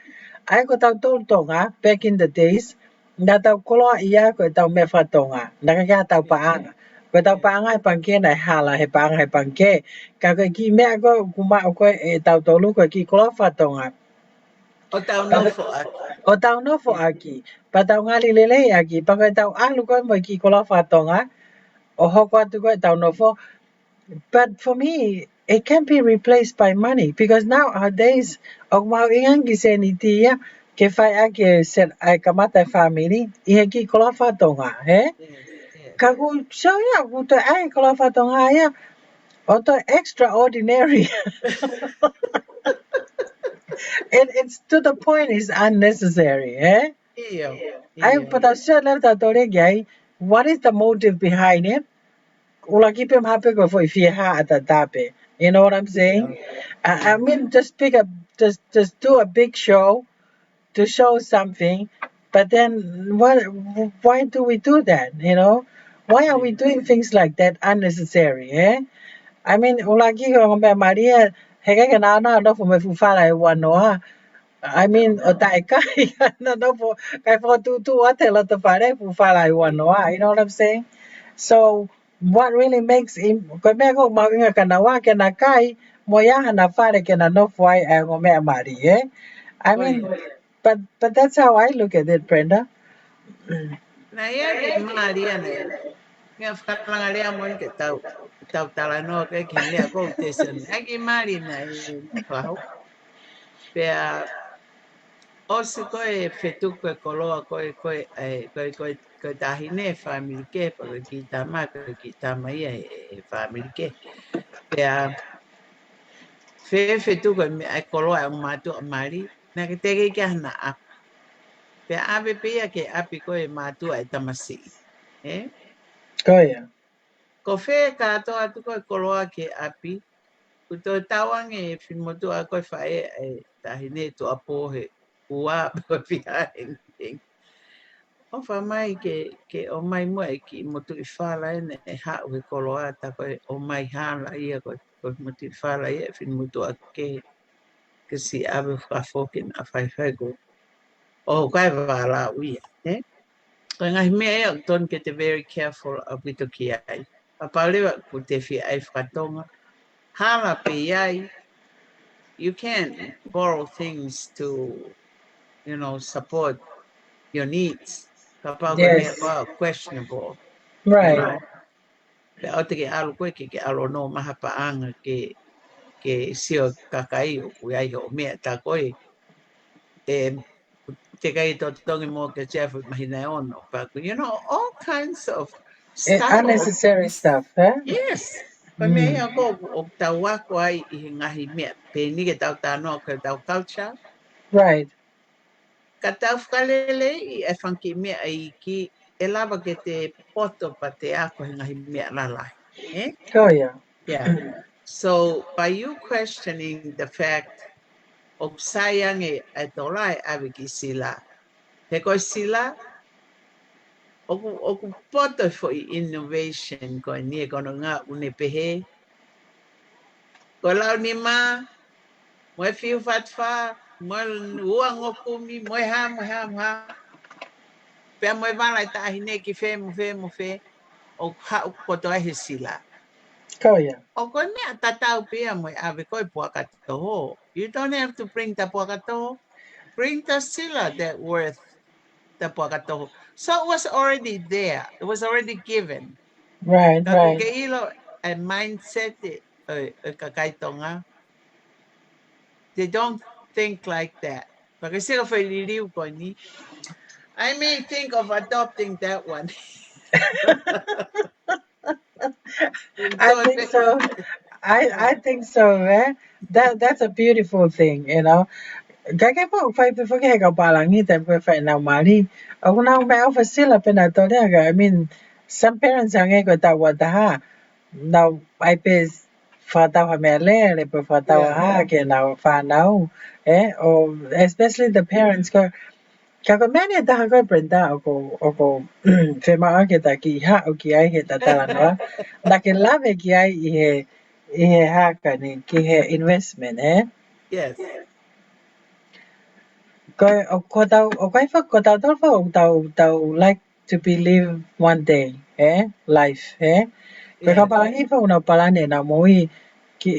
Ai ko tau tol tonga back in the days. Na tau koloa ia ko tau me fa tonga. Na ka tau paanga. Ko tau paanga e pangke na hala he paanga he pangke. Ka ko ki me ko kuma ko e tau tolu ko ki koloa fa tonga. O tau no fo aki. O tau nofo aki. Pa tau ngali lele aki. Pa koe tau alu koe mo ki kola whatonga. O hoko atu koe tau nofo. But for me, it can be replaced by money. Because nowadays, o mau ingan ki se ni tia, ke whai ake set ai kamata family, I he ki kola whatonga, he? Yes. Yes. Ka ku so ia, ku te ai kola whatonga ia, o to extraordinary. It's to the point, it's unnecessary, eh? Iyo. But Iyo. I said left out gay. What is the motive behind it? Ula keep him happy go for if you at the tape. You know what I'm saying? Iyo. I Iyo. mean, just pick up, just do a big show to show something. But then, why do we do that? Why are we doing things like that unnecessary? Eh? I mean, ula kiko Maria. Hega na no for me fufala wanoa. I mean, o tai kai no po kai fo tu a te la te whare pu whalai wanoa, you know what I'm saying? So what really makes him ko me ko mau inga kana wa ke na kai mo ya na whare ke na no fwai e ngo me mari, eh? I mean, Oia. but that's how I look at it, Brenda. Na ia ki Maria nei. Nga whakalanga rea mo ke tau tala no ke ki mea ko te sen. Aki mari nei na whahau. Pea o se koe whetu koe koloa koe tahine whamiri ke pa koe ki tama koe ki tama ia whamiri ke. Pea whetu koe ai koloa o mātua mari. Nā ke teke ki hana api. Pea awe pia ke api koe mātua e tamasi. Eh? Go ya. Ko whē kātoa atu koe koloa ke api. Kuto tawang e whimotu a koe whae e tahine tu apohe. Ua koe pia heng. O whamai ke o mai mua ki motu I whala ene e hau he koloa ta koe o mai hala ia koe motu I whala ia whin motu a ke si awe whafoke na whaiwhaigo. O kai wala uia, eh? Koe ngahi mea ea ton ke te very careful a wito ki ai. A paulewa ku te whi ai whatonga. Hala pe iai, you can't borrow things to, support your needs. Ka pau koe mea Yes. koe questionable, you Right. know. Pe au te ke alo koe ke alo no maha paanga ke sio kakai o kui ai o mea ta koe te kai to tongi mo ke chefu mahina ono. But, all kinds of stuff. Unnecessary stuff, huh? Yes. Pa mea Mm. ia ko o tau wako ai I ngahi mea. Pe ni ke tau tanoa ke tau culture. Right. Ka tau whakalele I whanki mea I ki e lava ke te poto pa te ako he ngahi mea lalai. Eh? Go ya. Yeah. So by you questioning the fact of sayang e tolai aviki sila, he koe sila, oku poto for innovation koe nie kono ngā une pehe, ko lau ni mā, moe fiu fatfa, moe ua ngokumi, moe ha, pea moe wala I tahine ki whe mo whe. o hau kotoa he sila. Koia. O koe mea tatau pia mo ave koe puakatoho. You don't have to bring the puakatoho. Bring the sila that worth the puakatoho. So it was already there. It was already given. Right, Kako right. ke ilo a mindset kakaitonga. They don't think like that. Porque sila foi liliu ko ni. I may think of adopting that one. I think so. I think so, eh? That's a beautiful thing, you know. Gage po fai pe foke ka palangi te pe fai na mali. Aku na me au fasila pe na to I mean, some parents ang e ko ta wa ta ha. Now I pe fa ta ha me le pe fa ta wa ha ke na fa na or especially the parents ko Kako mene taha koe prenda o ko whema ake ta ki ha o ki ai he tatala noa. Na ke lave ki ai i he haka ni ki he investment Yes. Koe o koe wha ko tau tau o tau like to be live one day life Koe ka Yes. palangi wha una palane na moi ki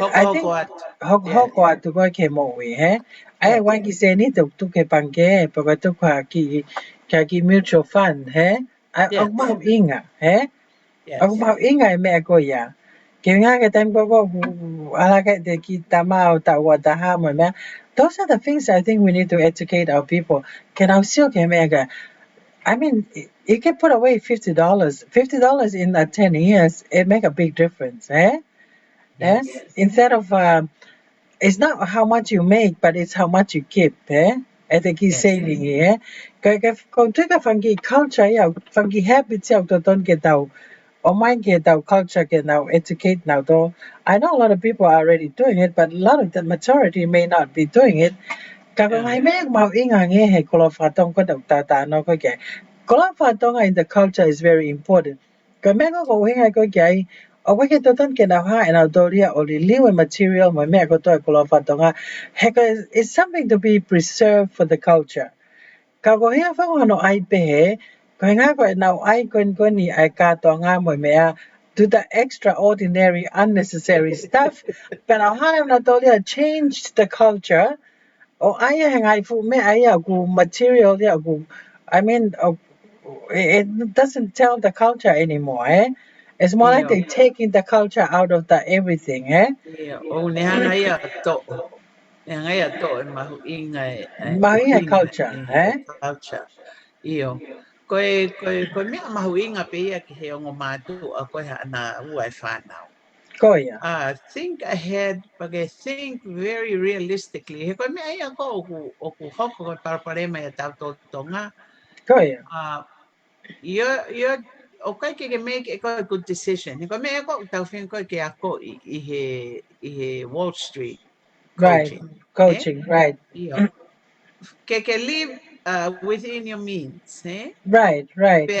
Hoko I think hoko atu. Yes. hoko atu koe ke moi Ai Yes. wai ki se ni tu ke pange pa ko tu ki mutual fund Ai Yes. au mau inga Yes. au mau inga e mea ko ia. Ke ngā ke time ko ala ke te ki tamau ta ua ta ha mo mea. Those are the things I think we need to educate our people. Ke nau sio ke mea ka. I mean, you can put away $50. $50 in 10 years, it make a big difference, Yes. Instead of it's not how much you make, but it's how much you keep, I think he's Yes. saying here. Kung tuka funky culture ya, funky habits ya, don't get out. Or mind get out culture get now educate now though. I know a lot of people are already doing it, but a lot of the majority may not be doing it. Kako ngai me mau inga nge he kolo fatong ko ta no ko ke. Kolo fatong in the culture is very important. Ko me ko hinga ko ke o we ke toton ke na ha na doria o li liwe material mo me ko to kolo fatong he it's something to be preserved for the culture. Kako hinga fa no ai pe he ko hinga ko na ai ko ni ai ka to nga mo me do the extraordinary unnecessary stuff. But I have not changed the culture o aia he ngai fu me aia ku material ya ku I mean it doesn't tell the culture anymore It's more like Iyo. they taking the culture out of the everything Iyo. O ne hanga ia to. Ne hanga ia to e mahu inga o Maria inga culture e culture. Iyo. Koe mea mahu inga pe ia ki he ongo mātu a koe ana ua e whānau. Koia Think ahead, but think very realistically. He koe mea ia ko oku hoko koe paraparema e tau tō tonga. Koia You're okay ke make a good decision. Ko me ko tau fin ko ke ako i he Wall Street right coaching. Eh? coaching right Iyo. Ke live within your means, eh? right right Pe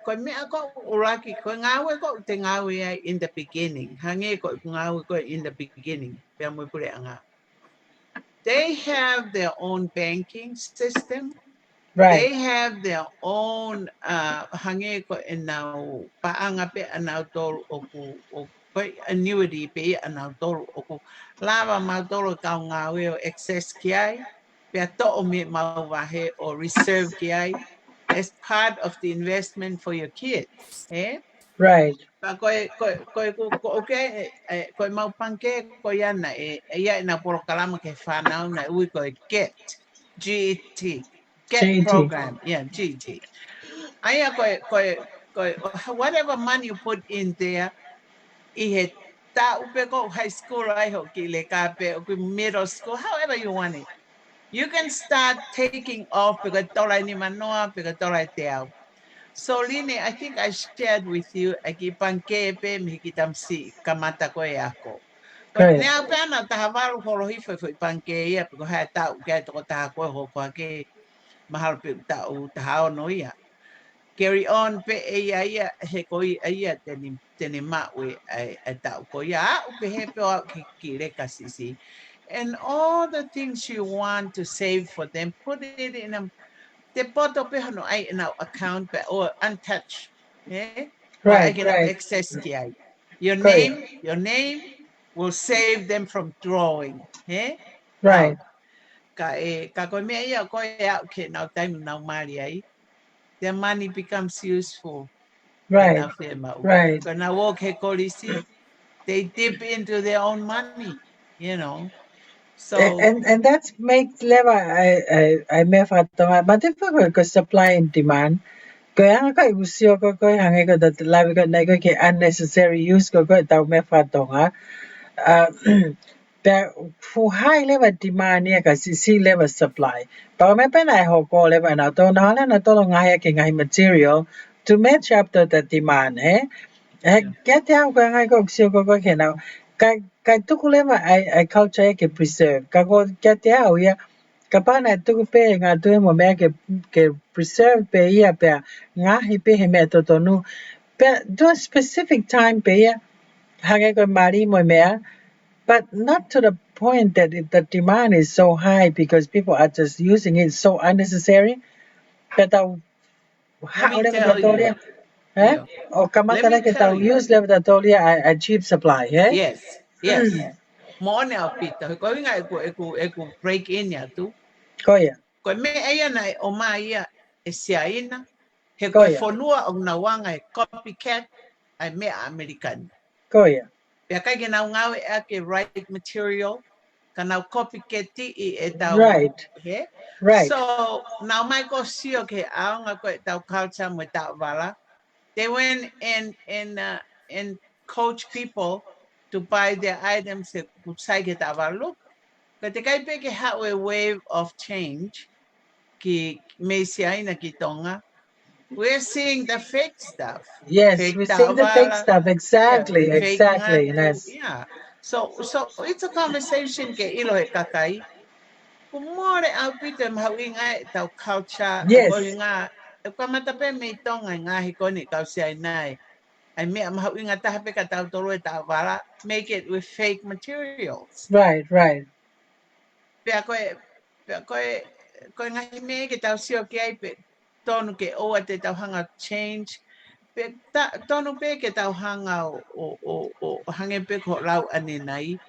ko me ako uraki ko ngawe ko te ngawe ai in the beginning. Hange ko ngawe ko in the beginning. Pe mo pure anga. They have their own banking system. right They have their own hange ko enau paanga pe anau tolu o ko annuity pe anau tolu o lava ma tolu ka ngawe o excess ki ai pe to o me mau wahe o reserve ki ai as part of the investment for your kids right pa ko okay ko mau panke ko yana ia na por kalama ke whanau na ui ko get GT get JT program yeah GT aya whatever money you put in there i he ta upe ko high school ai ho ki le ka pe o middle school however you want it you can start taking off because tola ni manoa because tola te au. So Line, I think I shared with you aki pankepe mihikitamsi kamata ko e ako. Ko ne Koia apana tahavaru holohi foi panke ia porque ha ta o que to ta ko ho ko ke mahal pe ta o ta no ia. Carry on pe e ia he ko ia teni ma we e ta ko ia o pe he pe o ki le kasisi. And all the things you want to save for them, put it in a te poto pe no ai in our account pe or untouched. Eh? I Right, get up right. access ki ai. Your Koia. name will save them from drawing. Eh? Right. Ka koe mea ia koe au ke nau taimu nau mari ai. Their money becomes useful. Right. Right. When I walk he kolisi, they dip into their own money, you know. So And that's makes level I may have but difficult because supply and demand. Kaya ka usio ko hangi ko that labi ko na ko ke unnecessary use ko tau me fa tonga. The for high level demand niya kasi sea level supply. Pero may panay ho ko level na to na hala na to ngai ke ngai material to match up to the demand get out ko ngai ko usio ko ke na kai tuku level I culture ke preserve. Ka ko get out ya kapana tuku pe nga tu mo me ke preserve pe ia pe nga hi pe he me to nu pe do a specific time pe ia hange ko mari mo me but not to the point that the demand is so high because people are just using it so unnecessary but let me level tell you, the eh o let kamata me ke tell tau you, use level the a cheap supply yes, yes. Mo ne au pita, ko inga eku break in ya tu. koia Ko me ia na o mai ia e siaina, he koe koia whanua o na wanga e copycat, ai mea American. koia Pea kai ke nau ngau e ake right material, ka nau copycat ti I e tau, right he? right So, nau mai ko sio ke aonga ko e tau culture mo tau wala. They went and coach people to buy their items e kusai ke tau wala. Look, ka te kai peke hau a wave of change ki me siaina ki tonga. We're seeing the fake stuff. yes Fake we're seeing the fake tavala, stuff yeah, exactly fake exactly ngatu, yes yeah. So it's a conversation ke ilo he kakai. Kumore au pita mhawinga tau culture ko yes nga e kamata pe me tonga nga hi koni kau sia nai. Ai me mhawinga ta pe ka tau tolo e tau wala make it with fake materials. right Pe ko nga hi me ke tau sio ke ai pe tonu ke o te tau hanga change pe tonu pe ke tau hanga o hange pe ko lau ane nai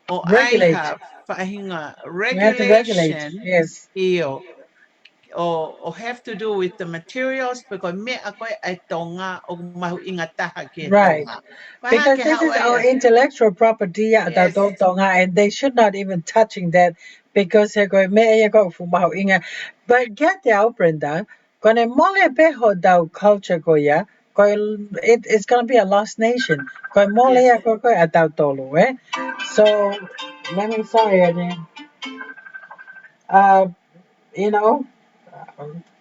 o I regulate have whahinga we have to regulate regulation yes io o have to do with the materials because me a koe ai tonga o mahu inga taha ke right tonga. Paha because ke this hau is our aia. intellectual property Yes. and they should not even touching that because they're going me go for mau inga but get the Brenda gonna mole beho dau culture go ya it's gonna be a lost nation go mole Yes. ya go atau tolu so let me sorry again uh you know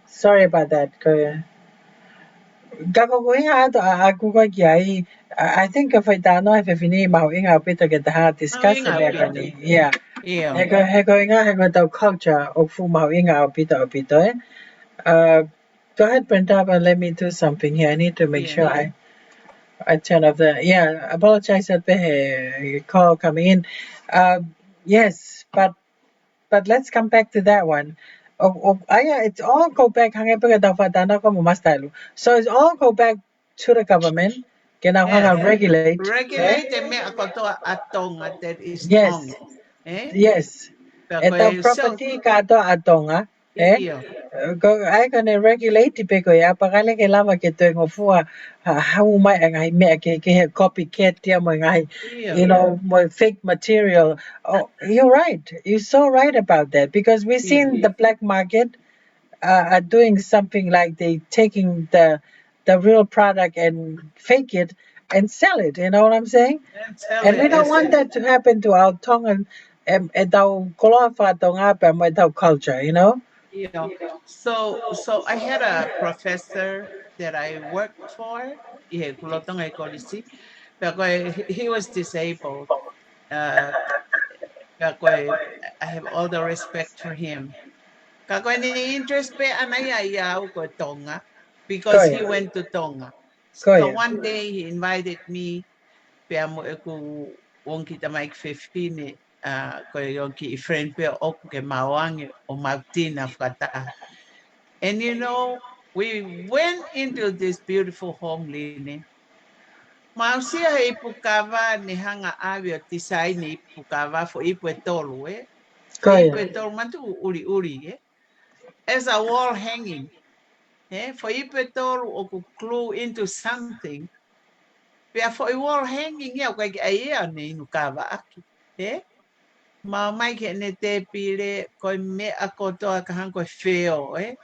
sorry about that Gagawin ako ko kaya I think if I don't if ni mau inga pito kita ha Mahu discuss inga it pito. ni yeah Io. heko inga heko tau culture o fu mau inga pito uh go ahead Brenda but let me do something here I need to make Io. sure I turn off the apologize that the call coming in yes but let's come back to that one. It's all go back. So it's all go back to the government. Yes. Regulate. Regulate me a kotoa a tonga that is Yes, tonga. Eh? yes. Pero Ito koe so property ka to atonga. io. Go ai gonna regulate pe ko ya pakale ke lama ke to ngofua how mai ngai me ke copycat dia mo ngai Io. more fake material. Oh, you're right. You're so right about that because we've Io. seen the black market are doing something like they taking the real product and fake it and sell it. You know what I'm saying? And tell And it we don't as want that to happen to our tongue and our kolofa tonga and with our culture. You know? you know. So I had a professor that I worked for. Yeah, kulotong ay kolisi. Pero he was disabled. Uh, pero I have all the respect for him. Kako ni interest pe anaya yaw ko Tonga because he Koya, went to Tonga. So koya. one day he invited me pe amo ko wong kita Mike 15 ko yung ki friend pe o ke mawangi o magtina fata. And you know, we went into this beautiful home, Lini. Mausia e pukava ni hanga avio tisai ni pukava fo ipu tolu, eh? Ipu tolu mantu uri, eh? As a wall hanging, eh? For ipu tolu o ku clue into something. Pia for a wall hanging, ya kwa kia ni nukava aki, eh? Ma mai ke ne te pile ko me akotoa kahanko feo, eh?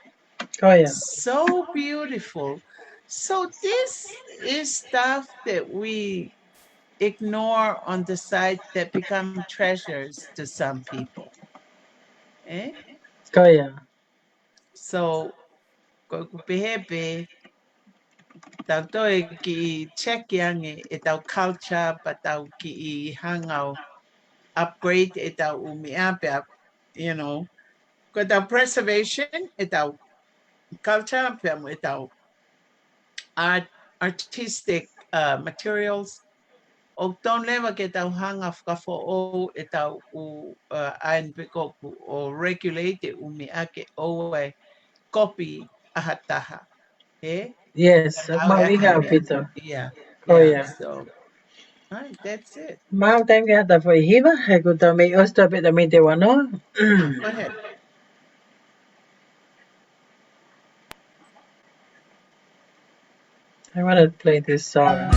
So beautiful. So this is stuff that we ignore on the side that become treasures to some people. Eh? So ko pehepe tau toe ki check yangi e tau culture pa tau ki I hangau upgrade e tau umiapea, you know, ko tau preservation e tau culture pe mo e tau artistic materials. O ton lewa ke tau hanga whakafo e tau u ain pekoku o regulate umi ake o e copy ahataha. Eh? Yes, Mauriha Peter. Yeah. Yeah. So, right, that's it. Mau time ke hata foi hiva, he kuta me osta pe me te wano. Go ahead. I want to play this song.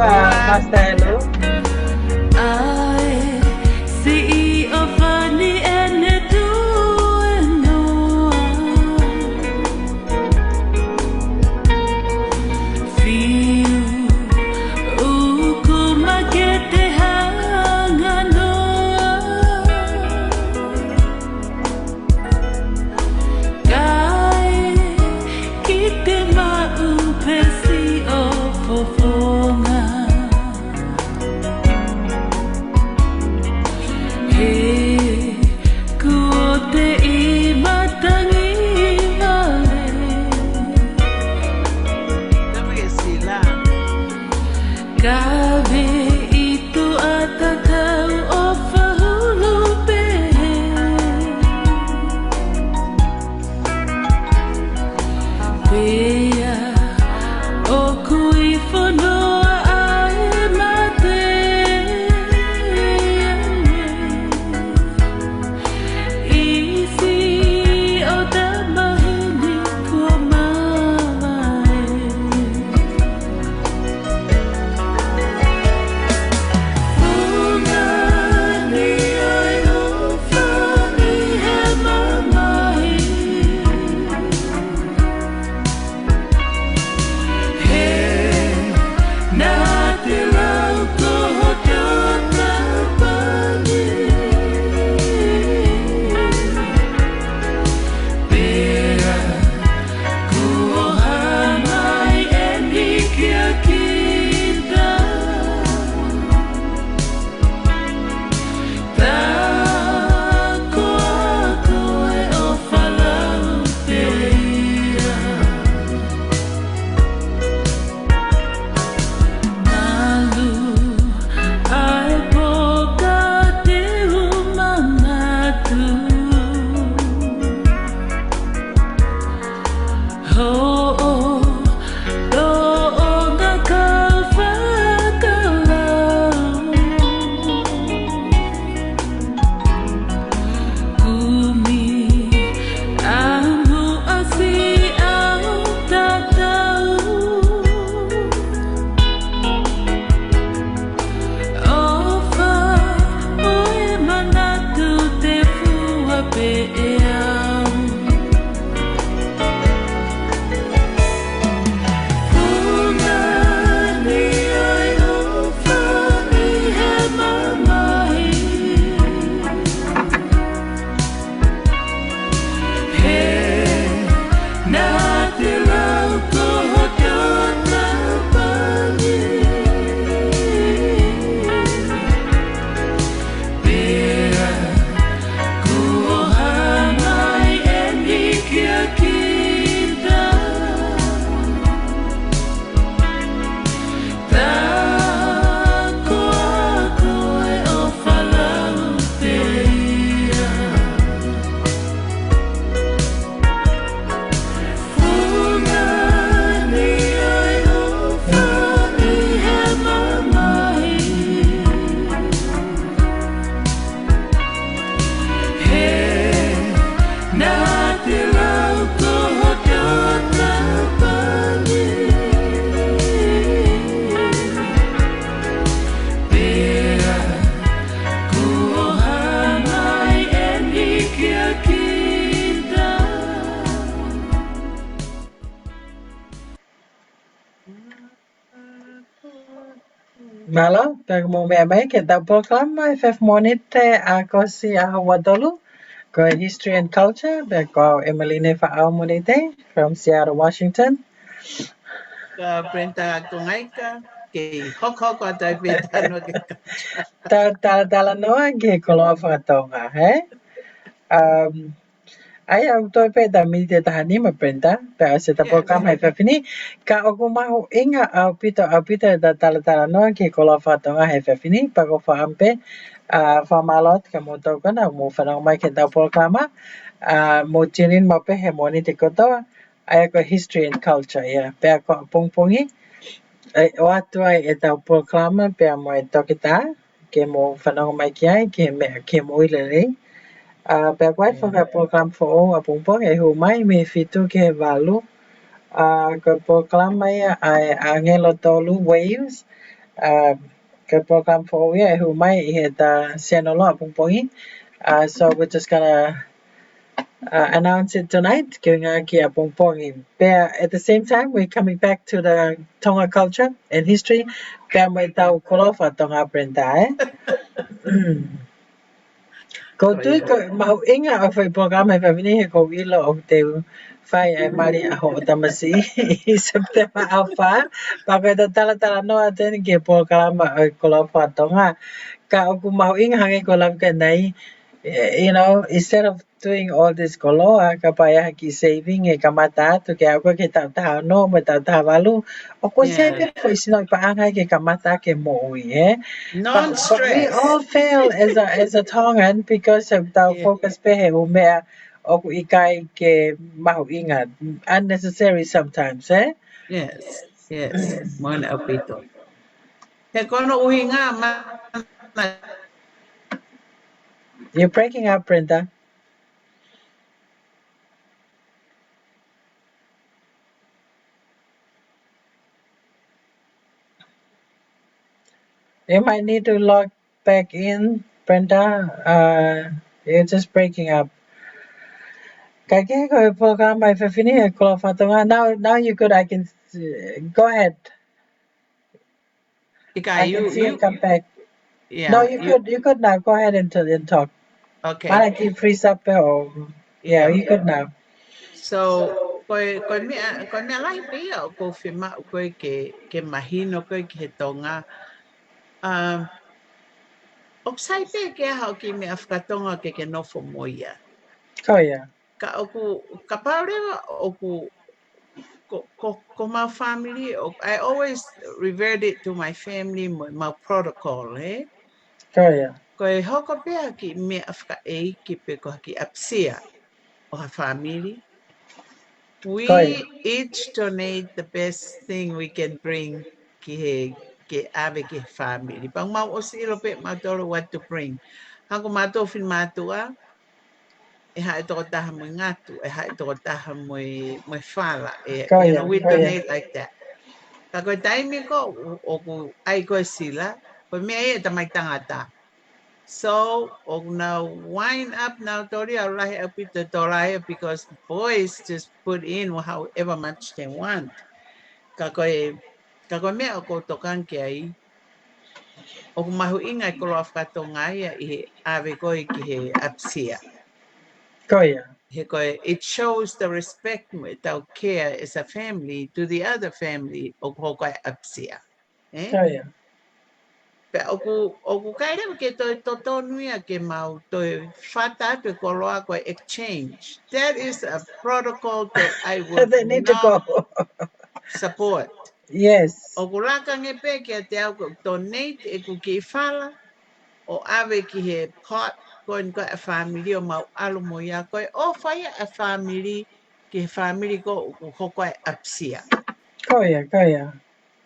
Mastelo. Malo, pag mo may kita programa FF Monite ako si Wadolu ko History and Culture ko Emeline Faao Monite from Seattle, Washington. Ka Brenta Kungaika, ke hok atai petano ke Tala noa ke koloa whakatonga, he? Ai au toi pe da mi te tahani ma Brenda, pe a se ta Yes. programa e whawhini, ka oku mahu inga au pito da tala noa ke koloa whakatonga he whawhini, pa ko whaampe, whamalot ka mo tau kana, mo whanau mai ke tau programa, mo tinin mo pe he moni te kotoa, ai ko history and culture, yeah, pe a ko pongpongi, o atua e tau programa pe a mo e tokita, ke mo whanau mai ki ai, ke mo ilere, pe a kwai whaka program fo o a pongpong e hu mai me fitu ke walu, ko programa ia a ngelo tolu waves, ko program fo o ia e hu mai I he ta sianolo a pongpongi, so we're just gonna announce it tonight, giving a ki a pongpongi. At the same time, we're coming back to the Tonga culture and history. Pea mai tau kolofa Tonga Brenda, eh? Ko tui ko mahu inga o whai programa e whawini he ko ilo o te whai e mari a ho o tamasi I September au wha. Pa koe ta tala noa tēne ke programa o kolofa Tonga. Ka oku mahu inga hange ko lamka nei, you know, instead of doing all this koloa, ka pai ki saving e kamata atu ke au ke tau taha no, me tau taha walu. O ko sepe po isino I paangai ke kamata ke mo ui, eh? But we Non-stress. all fail as a Tongan because of our Yeah. focus pehe umea o ikai ke mahu ingat. Unnecessary sometimes, eh? Yes. Yes. Mon apito. He kono uhinga mana You're breaking up, Brenda. You might need to log back in, Brenda. You're just breaking up. Kage ko program mai fini ko fatonga. Now you could I can go ahead. Ika, I can see it come back. No, yeah, you could now. Go ahead and talk. okay. Mana keep freeze up or yeah, you could now. So, koe mea lai pia o kou whima o koe ke mahino koe ki he tonga. O sai pe ke aha o ki mea whakatonga ke nofo moia. Oh yeah. Ka paurewa ko my family, I always revert it to my family, my protocol, eh? Oh yeah. Ko e hoko pea ki mea whaka e ki pe ko ki apsia o ha family. Oh yeah. We each donate the best thing we can bring ke ave ke family. Pang mau o silo pe matoro what to bring. Hanko mato fin matua e hae toko taha mo ngatu, e hae toko taha mo whala. Oh You yeah. know, we Oh yeah. donate like that. Ka koe taimi ko o ku ai koe sila, koe mea e tamai tangata. So, now wind up now, Tori, I'll write a bit the Torah because boys just put in however much they want. Kakoe mea o ko tokan ke ai, o ku mahu inga I kolo afkatonga ia I he ave koe ki he apsia. Oh yeah. He koe, it shows the respect with our care as a family to the other family o ko koe apsia. Eh? Oh yeah. Pe oku kaire ke to tonuia ke mau to fata to koloa ko exchange. That is a protocol that I would They need to not go. support. Yes. Oku raka nge pe ke te au donate e ku ki fala o ave ki he pot ko in ko a family o mau alu mo ya ko o faya a family ki family ko ko apsia. Oh yeah. Oh yeah.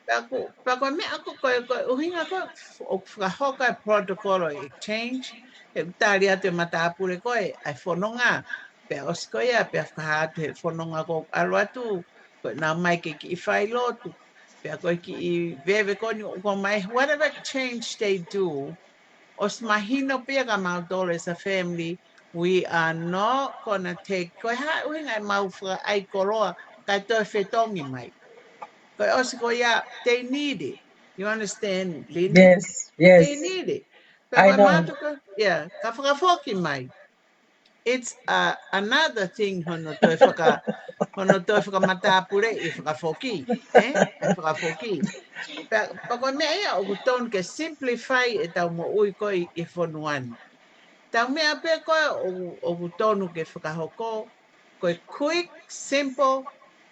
Pako me ako ko uhinga ko o whakahoka protocol o exchange e utari atu e matapure koe ai whanonga pe osko ia pe whakahatu he whanonga ko alo atu ko nā mai ke ki I whai lotu pe a koe ki I vewe koni ko mai whatever change they do os mahino pia ka mautore as a family we are not gonna take koe ha uhinga e mau whaka ai koroa kai toi whetongi mai. Koe osi ko ia, they need it. You understand, Lynn? Yes, yes. They need it. I Pero know. matuka, yeah, ka whakafoki mai. It's another thing hono toi whakamatapure I whakafoki. I whakafoki. Pa koe mea ia o kuton ke simplify e tau mo ui koe I whonuani. Tau mea pe koe o kutonu ke whakahoko, koe quick, simple,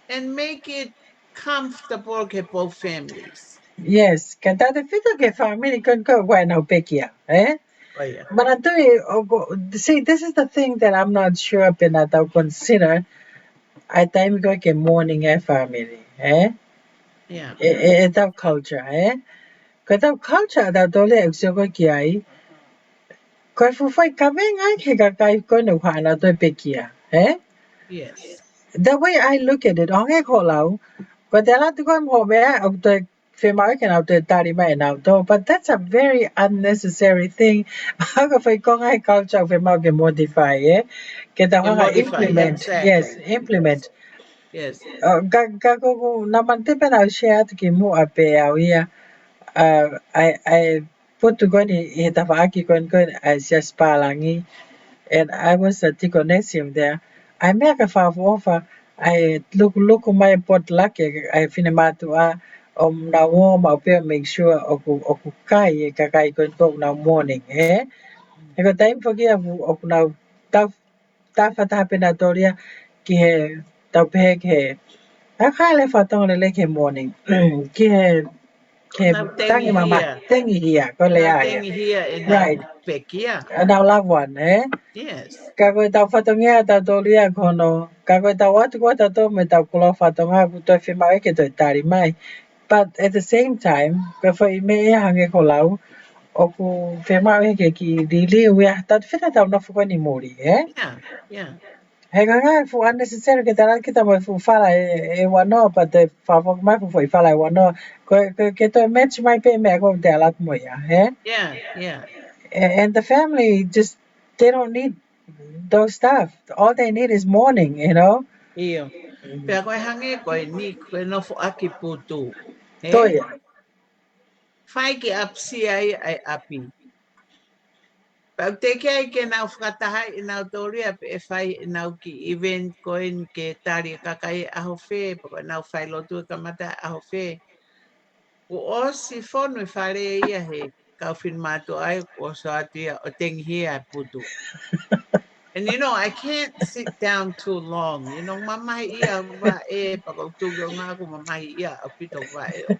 and make it comfortable ke both families. Yes, kata te whita ke family kon ko wai nau pekia, eh? Oh yeah. But I tell you, see, this is the thing that I'm not sure pena tau consider. I time go ke morning family, eh? Yeah. Tau culture, eh? Ko tau culture tau tole exo ko ki ai. Ko fu fai ka venga ke ka kai ko no hana to pekia, eh? Yes. The way I look at it, on e ko lau, ko te ala tu ko mo me o te whemau ke nau te tari mai nau to, but that's a very unnecessary thing. Haka whai ko ngai culture whemau ke modify, eh? Ke ta Can hanga modify. implement, yes, Exactly. implement. Yes. Ka ko naman te pena share ki mo a pe au ia. I put to go ni he ta whaaki kon as just palangi, and I was at Ticonesium there. I make a far offer. I look my pot lucky. I finish matua na warm up here make sure oku kai ka kai kon na morning, eh? I got time for give ok now ta fata pena toria ki he tau pe ke a kai le fatong le ke morning ki he ke Now tangi tengi mama here. tengi here ko le Now ai tengi here in right our pekia. and our loved one, eh? Yes. Ka koe tau whatongia tau tōria kono. Ka koe tau atu kua tau tō me tau kulo whatonga ku toi whimau eke toi tari mai. But at the same time, ka whai me e hange ko lau, o ku whimau eke ki rili uia, tau whita tau na whukua ni mori, eh? Yeah. Yeah. He ka ngai fu unnecessary ke tara kita mo fu whala e wano, pa te whawak mai fu whai whala e wano. Ke toi match mai pe mea ko te alat mo ia, eh? Yeah. Yeah. And the family just, they don't need those stuff. All they need is mourning, you know. Iyo. Pea koe hange koe ni koe nofo aki putu. Eh? Toya. Whai ki apsi ai api. Pau te ke ai ke nau whakatahai i nau tōria pe e whai i nau ki event koe ni ke tāri kakai aho whē, pa koe nau whai lotu e kamata aho whē. Ko o si whonu i whare ia he kau whin mātu ai o so atia o tengi hia putu. And you know, I can't sit down too long. You know, mamahi ia wa e, pa kau tugi o ngā ko mamahi ia a pito wa e o.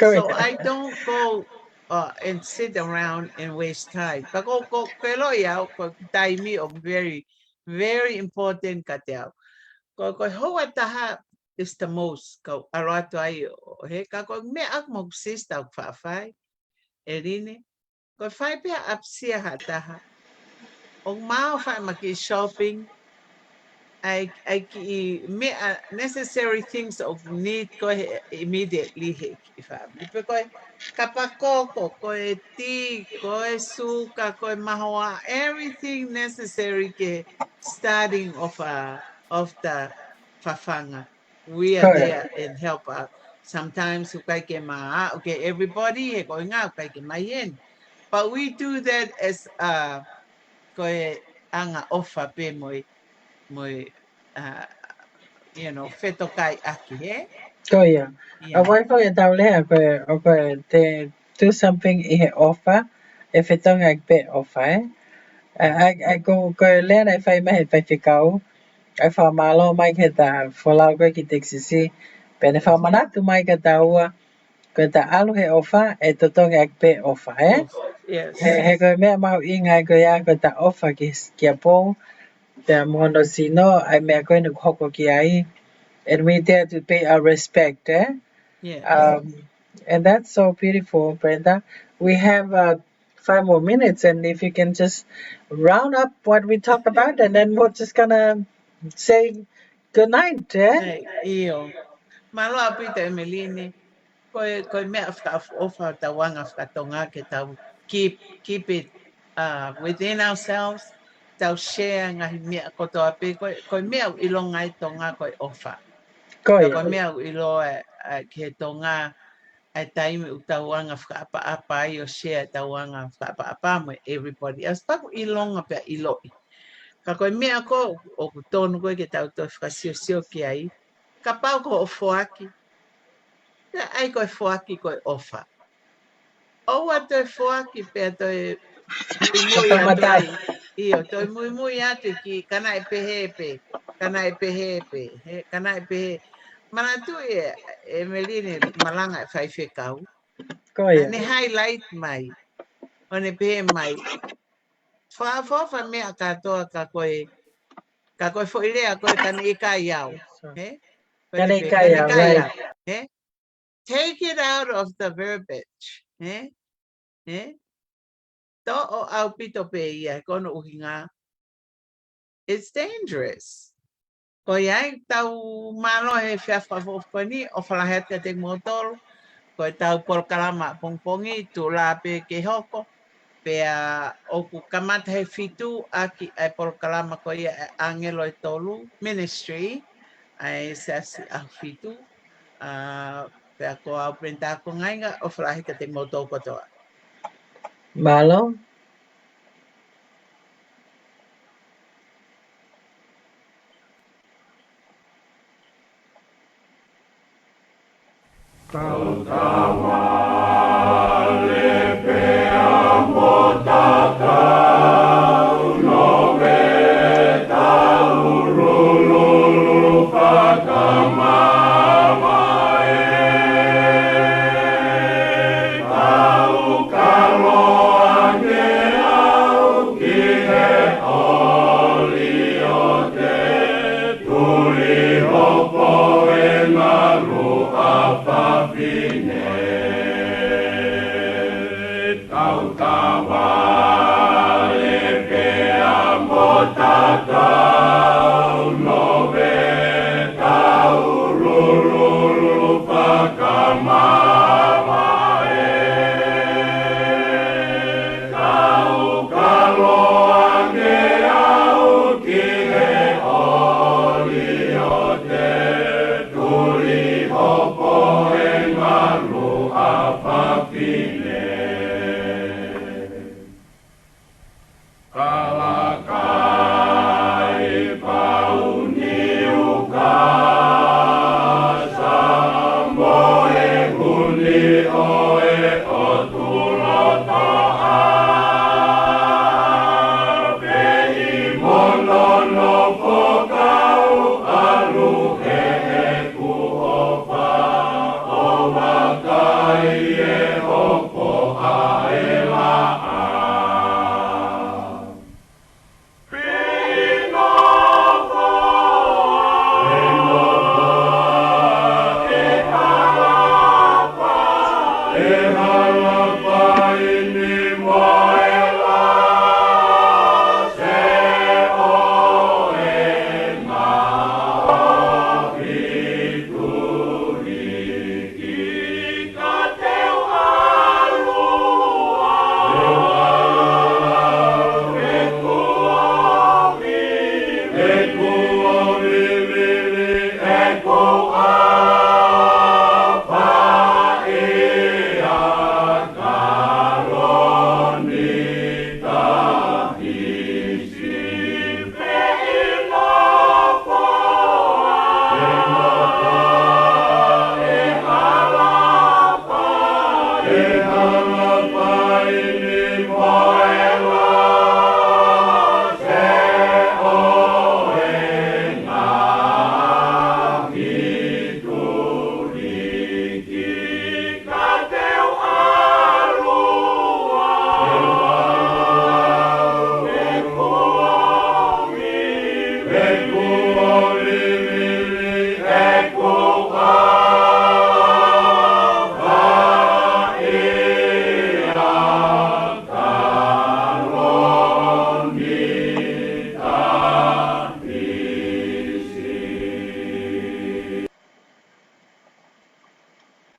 So Toya. I don't go and sit around and waste time. But go kelo ya ko taimi of very very important ka te au. Ko hoa taha is the most ko arato ai o he ka ko me ak mo sister fa fai erine ko fai pe apsia ha taha. O mau fai maki shopping I me necessary things of need go immediately if family because kapakoko ko ti ko suka ko mahoa everything necessary ke starting of the fafanga we are there Toya. and help out sometimes ukai ke ma okay everybody he going out ukai ke mayen but we do that as ko anga offer pe moi uh, feto kai aki, eh? Toya. A Yeah. wife o tau lea ko te do something I he offer, if it don't like bit offer, eh? I ko lea nei whai mehe whai whikau, ai wha malo mai ke ta whalau koe ki texisi, pene wha manatu mai ke ta ua, ko ta alu he offer, e to tongi ak bit offer, eh? Oh, yes. He koe mea mau ingai ko ia ko ta offer ki a pō, te mono sino, ai mea koe nuk hoko ki ai, and we dare to pay our respect, eh? Yes. Um, and that's so beautiful, Brenda. We have 5 more minutes, and if you can just round up what we talked about, and then we're just gonna say good night, eh? Hey, iyo. Malo apita Emeline. Koe mea ofa ta wanga whakatonga ke tau keep it within ourselves. Tau share ngahi mea koto api. Koe mea ilonga i tonga koe ofa. Pea Koia. koe mea ilo ke tonga ai taimi u tauanga whakaapa ai o share tauanga whakaapa mo everybody else. Paku I longa pe I loi. Ka koe mea ko o ku tonu koe ke tau toi whakasio ki ai. Ka pau ko o foaki. Ka ai koe foaki koe ofa. O wa toi foaki pe toi mui atu Matamata. ai. Io, toi mui atu ki kana e pehepe. Kana e pehepe. Kana e pehe. Mana tu e Melini malanga e whaife kau. Koia. Ne highlight mai. O ne pehe mai. Whaafofa mea katoa ka koe. Ka koe whoilea koe kane e ka iau. He? Kone pe kane Kanikaya, ka right. iau. He? Take it out of the verbiage. He? He? To o au pito pe ia kono uhinga. It's dangerous. Ko iai tau malo he whiawhawhawhani o whalahet ka te motoro. Ko tau polkalama pongpongi tu la pe ke hoko. Pea o ku kamata he fitu aki ai polkalama ko ia angelo e tolu ministry. Ai sasi a fitu. Pea ko au prenta ko ngainga o whalahet ka te motoro kotoa. Malo.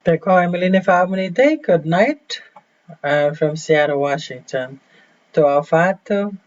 They call Emily Family Day. Good night from Seattle, Washington. To our Fatu,